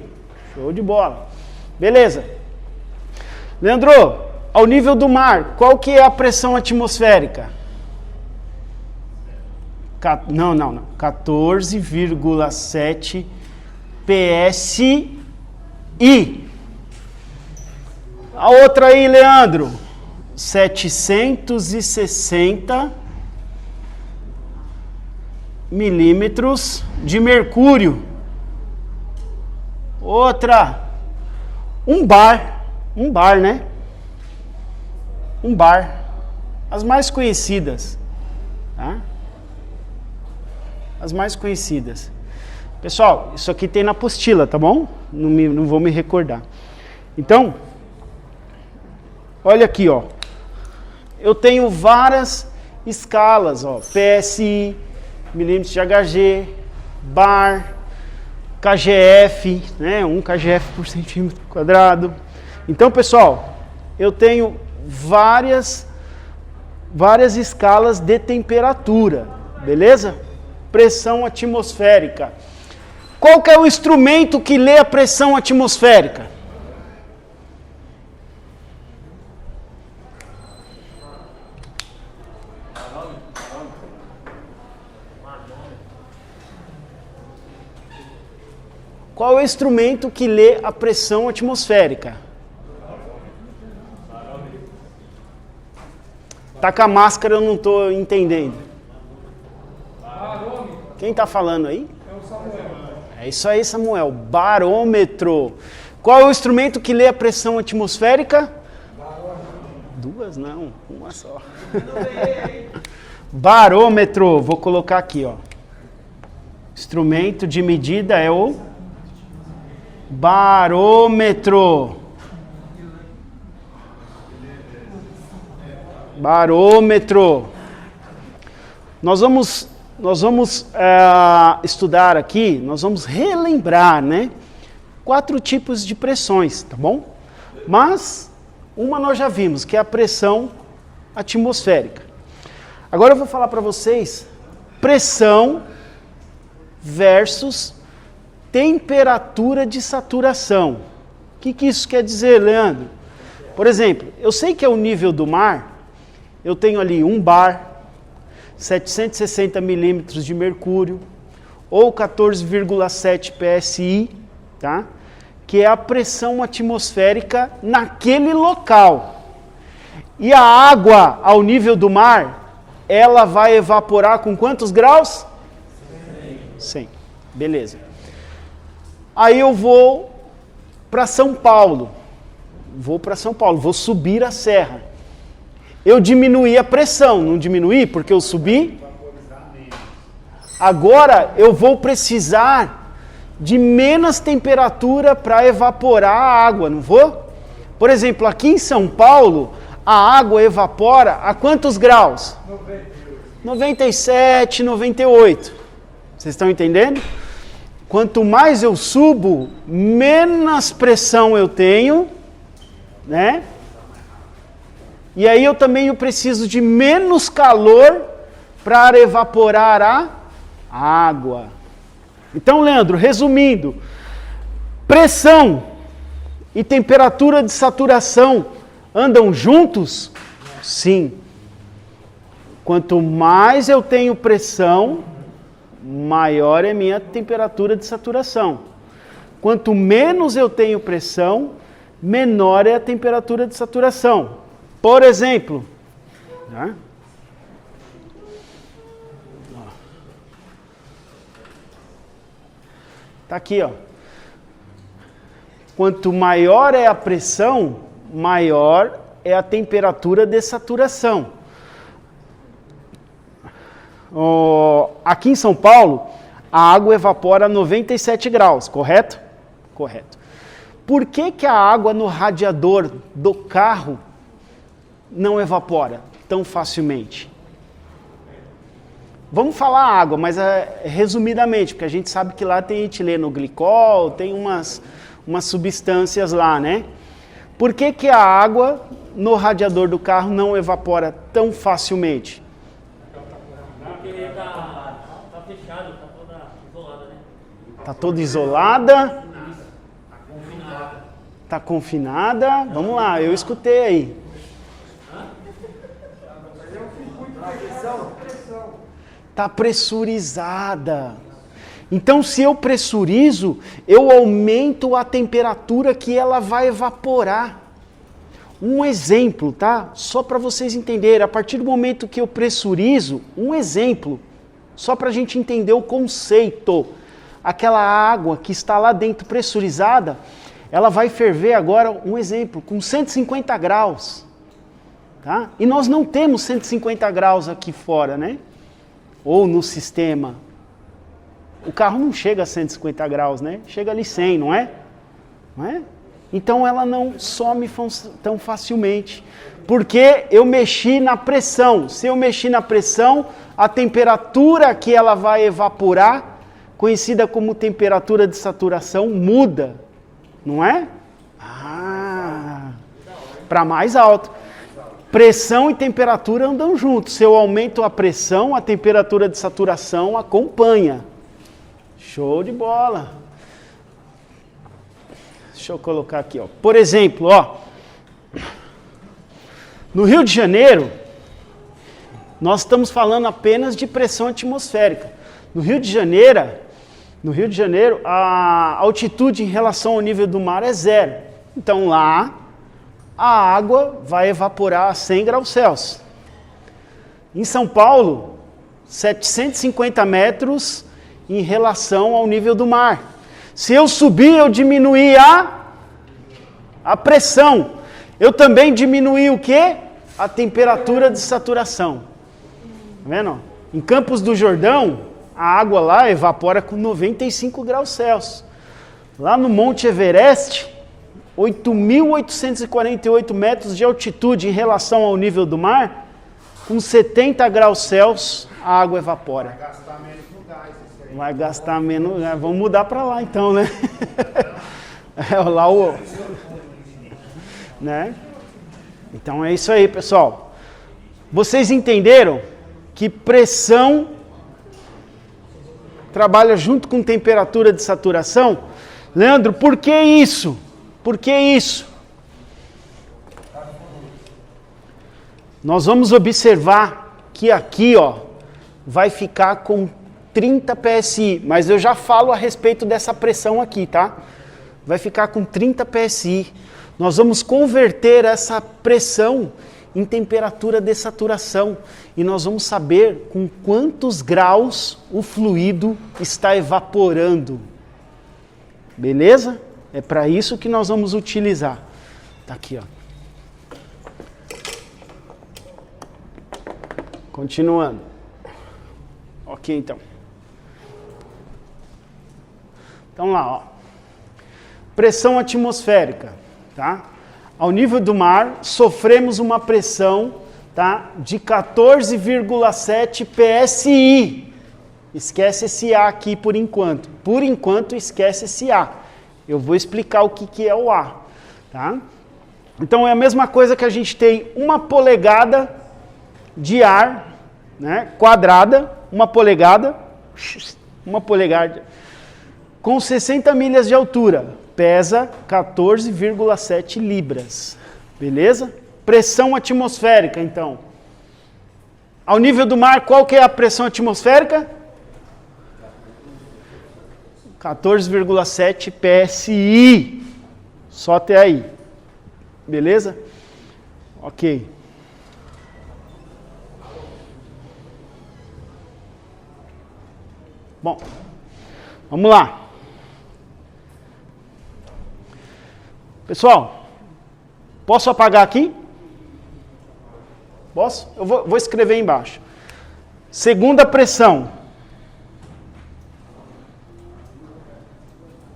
Show de bola. Beleza. Leandro, ao nível do mar, qual que é a pressão atmosférica? Não. 14,7 PSI. A outra aí, Leandro. 760 milímetros de mercúrio. Outra, um bar, né? Um bar. As mais conhecidas, tá? As mais conhecidas. Pessoal, isso aqui tem na apostila, tá bom? Não vou me recordar. Então, olha aqui, ó. Eu tenho várias escalas, ó, PSI, milímetros de HG, bar, KGF, né, 1 KGF por centímetro quadrado. Então, pessoal, eu tenho várias escalas de temperatura, beleza? Pressão atmosférica. Qual que é o instrumento que lê a pressão atmosférica? Qual é o instrumento que lê a pressão atmosférica? Tá com a máscara, eu não estou entendendo. Quem está falando aí? É isso aí, Samuel. Barômetro. Qual é o instrumento que lê a pressão atmosférica? Duas não, uma só. Barômetro. Vou colocar aqui, ó. Instrumento de medida é o barômetro. Barômetro. Nós vamos estudar aqui, nós vamos relembrar, né? 4 tipos de pressões, tá bom? Mas uma nós já vimos, que é a pressão atmosférica. Agora eu vou falar para vocês pressão versus temperatura de saturação. O que isso quer dizer, Leandro? Por exemplo, eu sei que é o nível do mar, eu tenho ali 1 bar, 760 milímetros de mercúrio, ou 14,7 PSI, tá? Que é a pressão atmosférica naquele local. E a água ao nível do mar, ela vai evaporar com quantos graus? 100. Beleza. Aí eu vou para São Paulo. Vou subir a serra. Eu diminuí a pressão, não diminuí porque eu subi? Agora eu vou precisar de menos temperatura para evaporar a água, não vou? Por exemplo, aqui em São Paulo, a água evapora a quantos graus? 97, 98. Vocês estão entendendo? Quanto mais eu subo, menos pressão eu tenho, né? E aí eu também preciso de menos calor para evaporar a água. Então, Leandro, resumindo, pressão e temperatura de saturação andam juntos? Sim. Quanto mais eu tenho pressão, maior é minha temperatura de saturação. Quanto menos eu tenho pressão, menor é a temperatura de saturação. Por exemplo, né? Tá aqui, ó. Quanto maior é a pressão, maior é a temperatura de saturação. Aqui em São Paulo, a água evapora a 97 graus, correto? Correto. Por que a água no radiador do carro não evapora tão facilmente? Vamos falar água, mas resumidamente, porque a gente sabe que lá tem etileno glicol, tem umas substâncias lá, né? Por que a água no radiador do carro não evapora tão facilmente? Porque tá fechado, tá toda isolada, né? Tá toda isolada? Tá confinada? Vamos lá, eu escutei aí. Está pressurizada. Então, se eu pressurizo, eu aumento a temperatura que ela vai evaporar. Um exemplo, tá? Só para vocês entenderem. A partir do momento que eu pressurizo, um exemplo, só para a gente entender o conceito. Aquela água que está lá dentro pressurizada, ela vai ferver agora, um exemplo, com 150 graus. Tá? E nós não temos 150 graus aqui fora, né? Ou no sistema. O carro não chega a 150 graus, né? Chega ali 100, não é? Não é? Então ela não some tão facilmente. Porque eu mexi na pressão. Se eu mexi na pressão, a temperatura que ela vai evaporar, conhecida como temperatura de saturação, muda. Não é? Para mais alto. Pressão e temperatura andam juntos. Se eu aumento a pressão, a temperatura de saturação acompanha. Show de bola. Deixa eu colocar aqui, ó. Por exemplo, ó, no Rio de Janeiro, nós estamos falando apenas de pressão atmosférica. No Rio de Janeiro, a altitude em relação ao nível do mar é 0. Então lá, a água vai evaporar a 100 graus Celsius. Em São Paulo, 750 metros em relação ao nível do mar. Se eu subir, eu diminuí a pressão. Eu também diminuí o quê? A temperatura de saturação. Tá vendo? Em Campos do Jordão, a água lá evapora com 95 graus Celsius. Lá no Monte Everest, 8.848 metros de altitude em relação ao nível do mar, com 70 graus Celsius, a água evapora. Vai gastar menos no gás. Isso aí. Vai gastar menos. Vamos mudar para lá então, né? É lá o. Né? Então é isso aí, pessoal. Vocês entenderam que pressão trabalha junto com temperatura de saturação? Leandro, por que isso? Por que isso? Nós vamos observar que aqui, ó, vai ficar com 30 PSI, mas eu já falo a respeito dessa pressão aqui, tá? Vai ficar com 30 PSI. Nós vamos converter essa pressão em temperatura de saturação e nós vamos saber com quantos graus o fluido está evaporando. Beleza? É para isso que nós vamos utilizar. Tá aqui, ó. Continuando. Ok, então. Então lá, ó. Pressão atmosférica, tá? Ao nível do mar, sofremos uma pressão, tá, de 14,7 PSI. Esquece esse A aqui por enquanto. Por enquanto, esquece esse A. Eu vou explicar o que é o A, tá? Então, é a mesma coisa que a gente tem uma polegada de ar, né, quadrada, uma polegada, com 60 milhas de altura, pesa 14,7 libras, beleza? Pressão atmosférica, então. Ao nível do mar, qual que é a pressão atmosférica? 14,7 PSI. Só até aí. Beleza? Ok. Bom, vamos lá. Pessoal, posso apagar aqui? Posso? Eu vou escrever embaixo. Segunda pressão.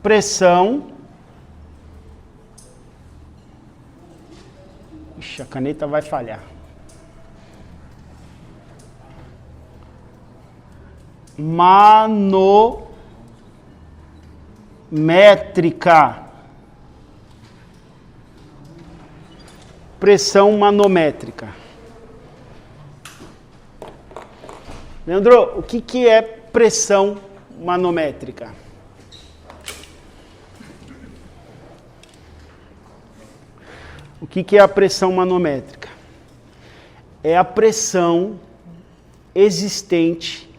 Pressão. Ixi, a caneta vai falhar. Manométrica. Pressão manométrica. Leandro, o que é pressão manométrica? O que é a pressão manométrica? É a pressão existente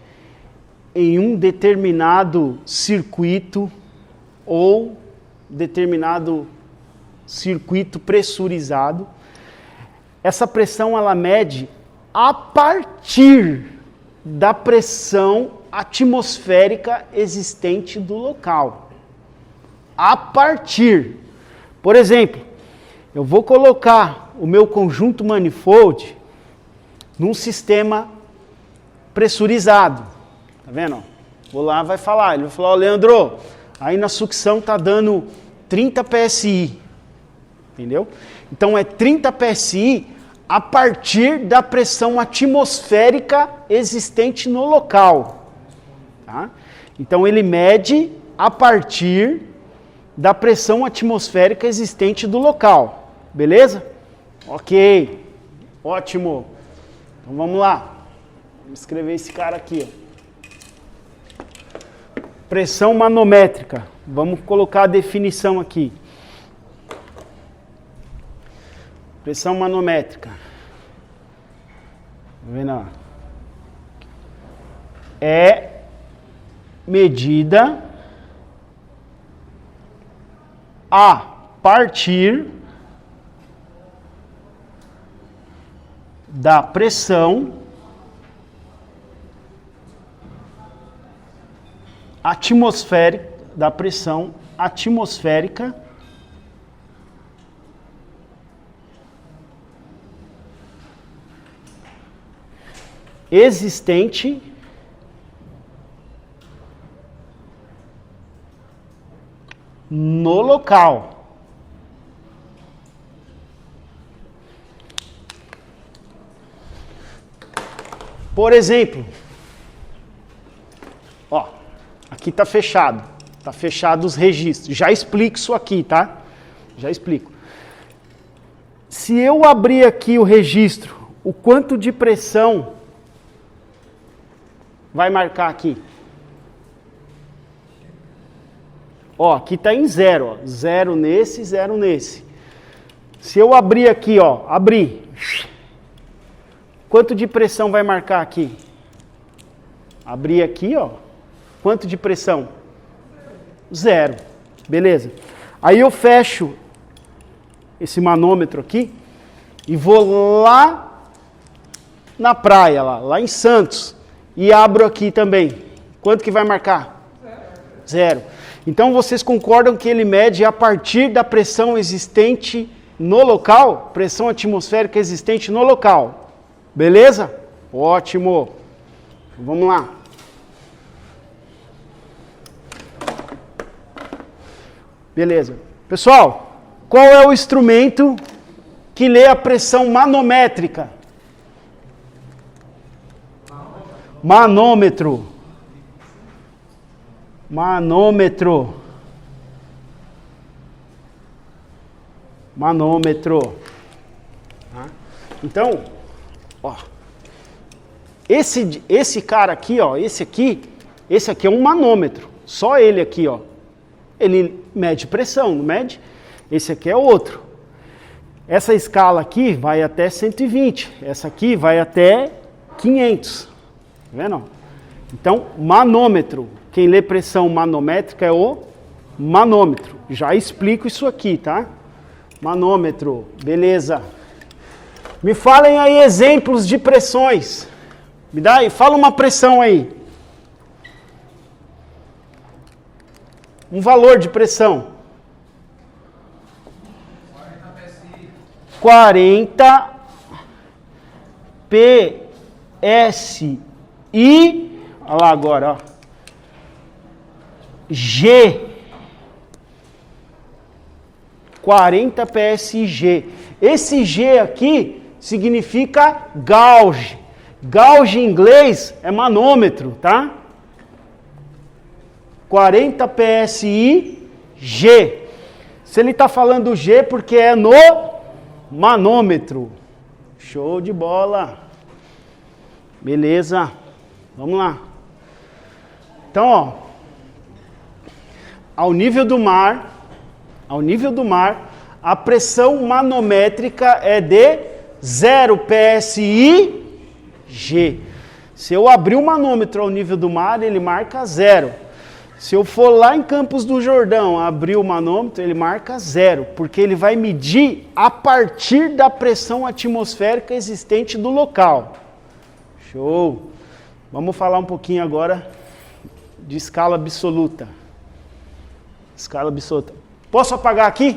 em um determinado circuito ou determinado circuito pressurizado. Essa pressão ela mede a partir da pressão atmosférica existente do local. A partir. Por exemplo, eu vou colocar o meu conjunto manifold num sistema pressurizado. Tá vendo? Vou lá, vai falar. Ele vai falar, ó, Leandro, aí na sucção tá dando 30 PSI. Entendeu? Então é 30 PSI a partir da pressão atmosférica existente no local. Tá? Então ele mede a partir da pressão atmosférica existente do local. Beleza? Ok. Ótimo. Então vamos lá. Vamos escrever esse cara aqui. Ó. Pressão manométrica. Vamos colocar a definição aqui. Pressão manométrica. Tá vendo? É medida a partir da pressão atmosférica, da pressão atmosférica existente no local. Por exemplo, ó, aqui está fechado. Está fechado os registros. Já explico isso aqui, tá? Já explico. Se eu abrir aqui o registro, o quanto de pressão vai marcar aqui? Ó, aqui está em 0, ó. 0 nesse, 0 nesse. Se eu abrir aqui, ó, abrir. Quanto de pressão vai marcar aqui? Abrir aqui, ó. Quanto de pressão? 0. Beleza. Aí eu fecho esse manômetro aqui e vou lá na praia, lá em Santos, e abro aqui também. Quanto que vai marcar? 0. Então vocês concordam que ele mede a partir da pressão existente no local? Pressão atmosférica existente no local. Beleza? Ótimo. Vamos lá. Beleza. Pessoal, qual é o instrumento que lê a pressão manométrica? Manômetro. Manômetro. Manômetro. Então, ó, esse cara aqui, ó, esse aqui é um manômetro. Só ele aqui, ó. Ele mede pressão, não mede? Esse aqui é outro. Essa escala aqui vai até 120. Essa aqui vai até 500. Tá vendo? Então, manômetro. Quem lê pressão manométrica é o manômetro. Já explico isso aqui, tá? Manômetro. Beleza. Me falem aí exemplos de pressões. Me dá aí, fala uma pressão aí. Um valor de pressão. 40 PSI. Olha lá agora, ó. G. 40 PSG. Esse G aqui significa gauge. Gauge em inglês é manômetro, tá? 40 PSI G. Se ele está falando G, porque é no manômetro. Show de bola. Beleza. Vamos lá. Então, ó, ao nível do mar, a pressão manométrica é de 0 PSI G. Se eu abrir o manômetro ao nível do mar, ele marca 0. Se eu for lá em Campos do Jordão, abrir o manômetro, ele marca 0, porque ele vai medir a partir da pressão atmosférica existente do local. Show! Vamos falar um pouquinho agora de escala absoluta. Escala absoluta. Posso apagar aqui?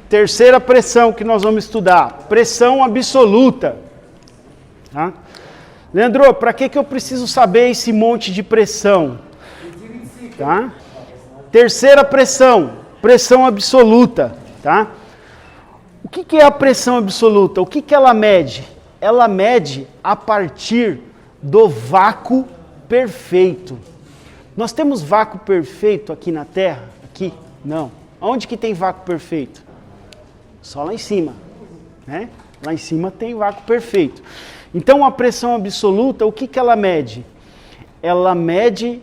Terceira pressão que nós vamos estudar, pressão absoluta. Tá? Leandro, para que eu preciso saber esse monte de pressão? Tá? Terceira pressão, pressão absoluta. Tá? O que é a pressão absoluta? O que ela mede? Ela mede a partir do vácuo perfeito. Nós temos vácuo perfeito aqui na Terra? Aqui? Não. Onde que tem vácuo perfeito? Só lá em cima, né? Lá em cima tem vácuo perfeito. Então a pressão absoluta, o que que ela mede? Ela mede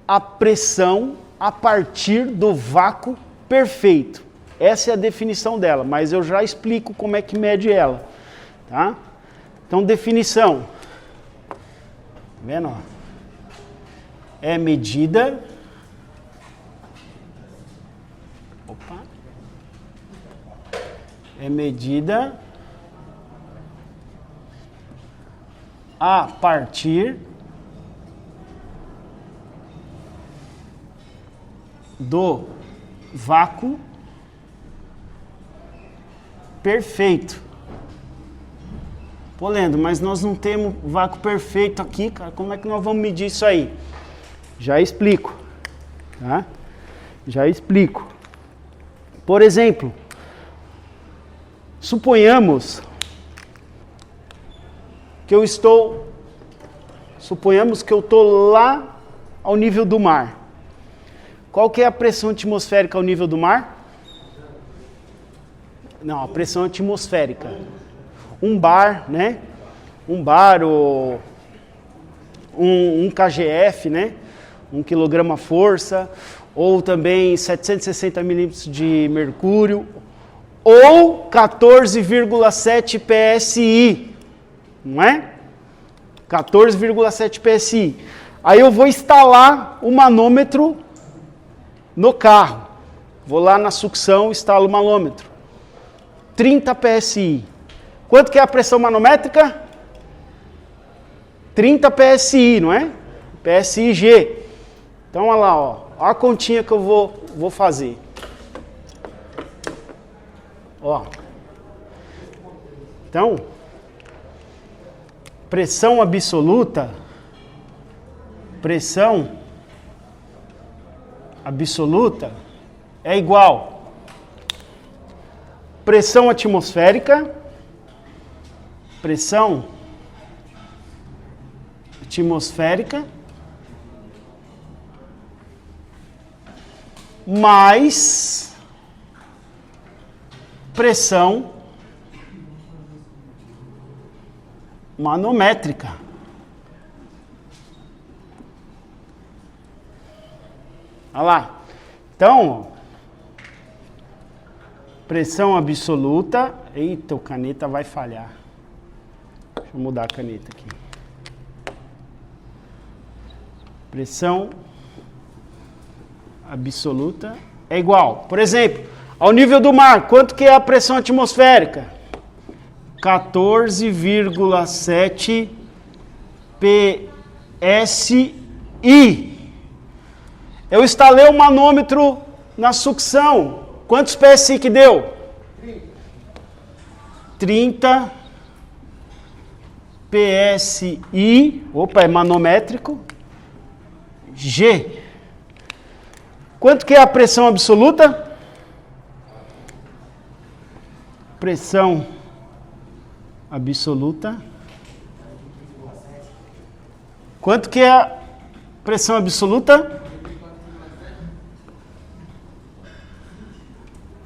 a pressão a partir do vácuo perfeito. Essa é a definição dela, mas eu já explico como é que mede ela, tá? Então, definição. Tá vendo? Ó? É medida... Opa! É medida a partir do vácuo perfeito. Pô, Leandro, mas nós não temos vácuo perfeito aqui, cara. Como é que nós vamos medir isso aí? Já explico, tá? Já explico. Por exemplo, suponhamos que eu estou lá ao nível do mar. Qual que é a pressão atmosférica ao nível do mar? Não, a pressão atmosférica. Um bar, né? Um bar ou um KGF, né? 1 kg força, ou também 760 milímetros de mercúrio, ou 14,7 PSI, não é? 14,7 PSI. Aí eu vou instalar o manômetro no carro. Vou lá na sucção, instalo o manômetro. 30 PSI. Quanto que é a pressão manométrica? 30 PSI, não é? PSIG. Então, olha lá, ó. Olha a continha que eu vou fazer. Ó. Então, pressão absoluta é igual pressão atmosférica mais pressão manométrica. Olha lá. Então, pressão absoluta. Eita, o caneta vai falhar. Deixa eu mudar a caneta aqui. Pressão absoluta é igual. Por exemplo, ao nível do mar, quanto que é a pressão atmosférica? 14,7 PSI. Eu instalei o manômetro na sucção. Quantos PSI que deu? 30 PSI. Opa, é manométrico. G. Quanto que é a pressão absoluta? Pressão absoluta. Quanto que é a pressão absoluta?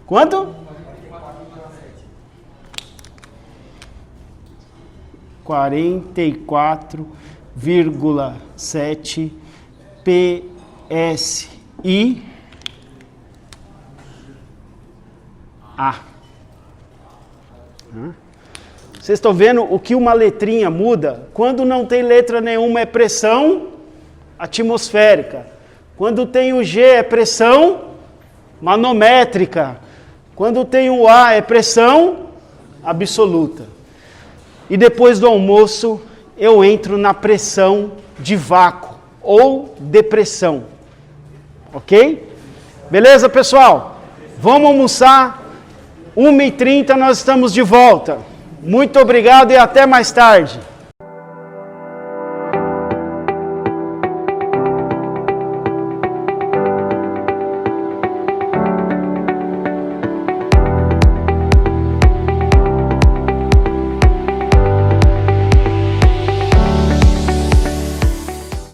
Quanto? 44,7 PSI A. Vocês estão vendo o que uma letrinha muda? Quando não tem letra nenhuma é pressão atmosférica. Quando tem o G é pressão manométrica. Quando tem o A é pressão absoluta. E depois do almoço eu entro na pressão de vácuo ou depressão. Ok? Beleza, pessoal? Vamos almoçar. 1h30 nós estamos de volta. Muito obrigado e até mais tarde.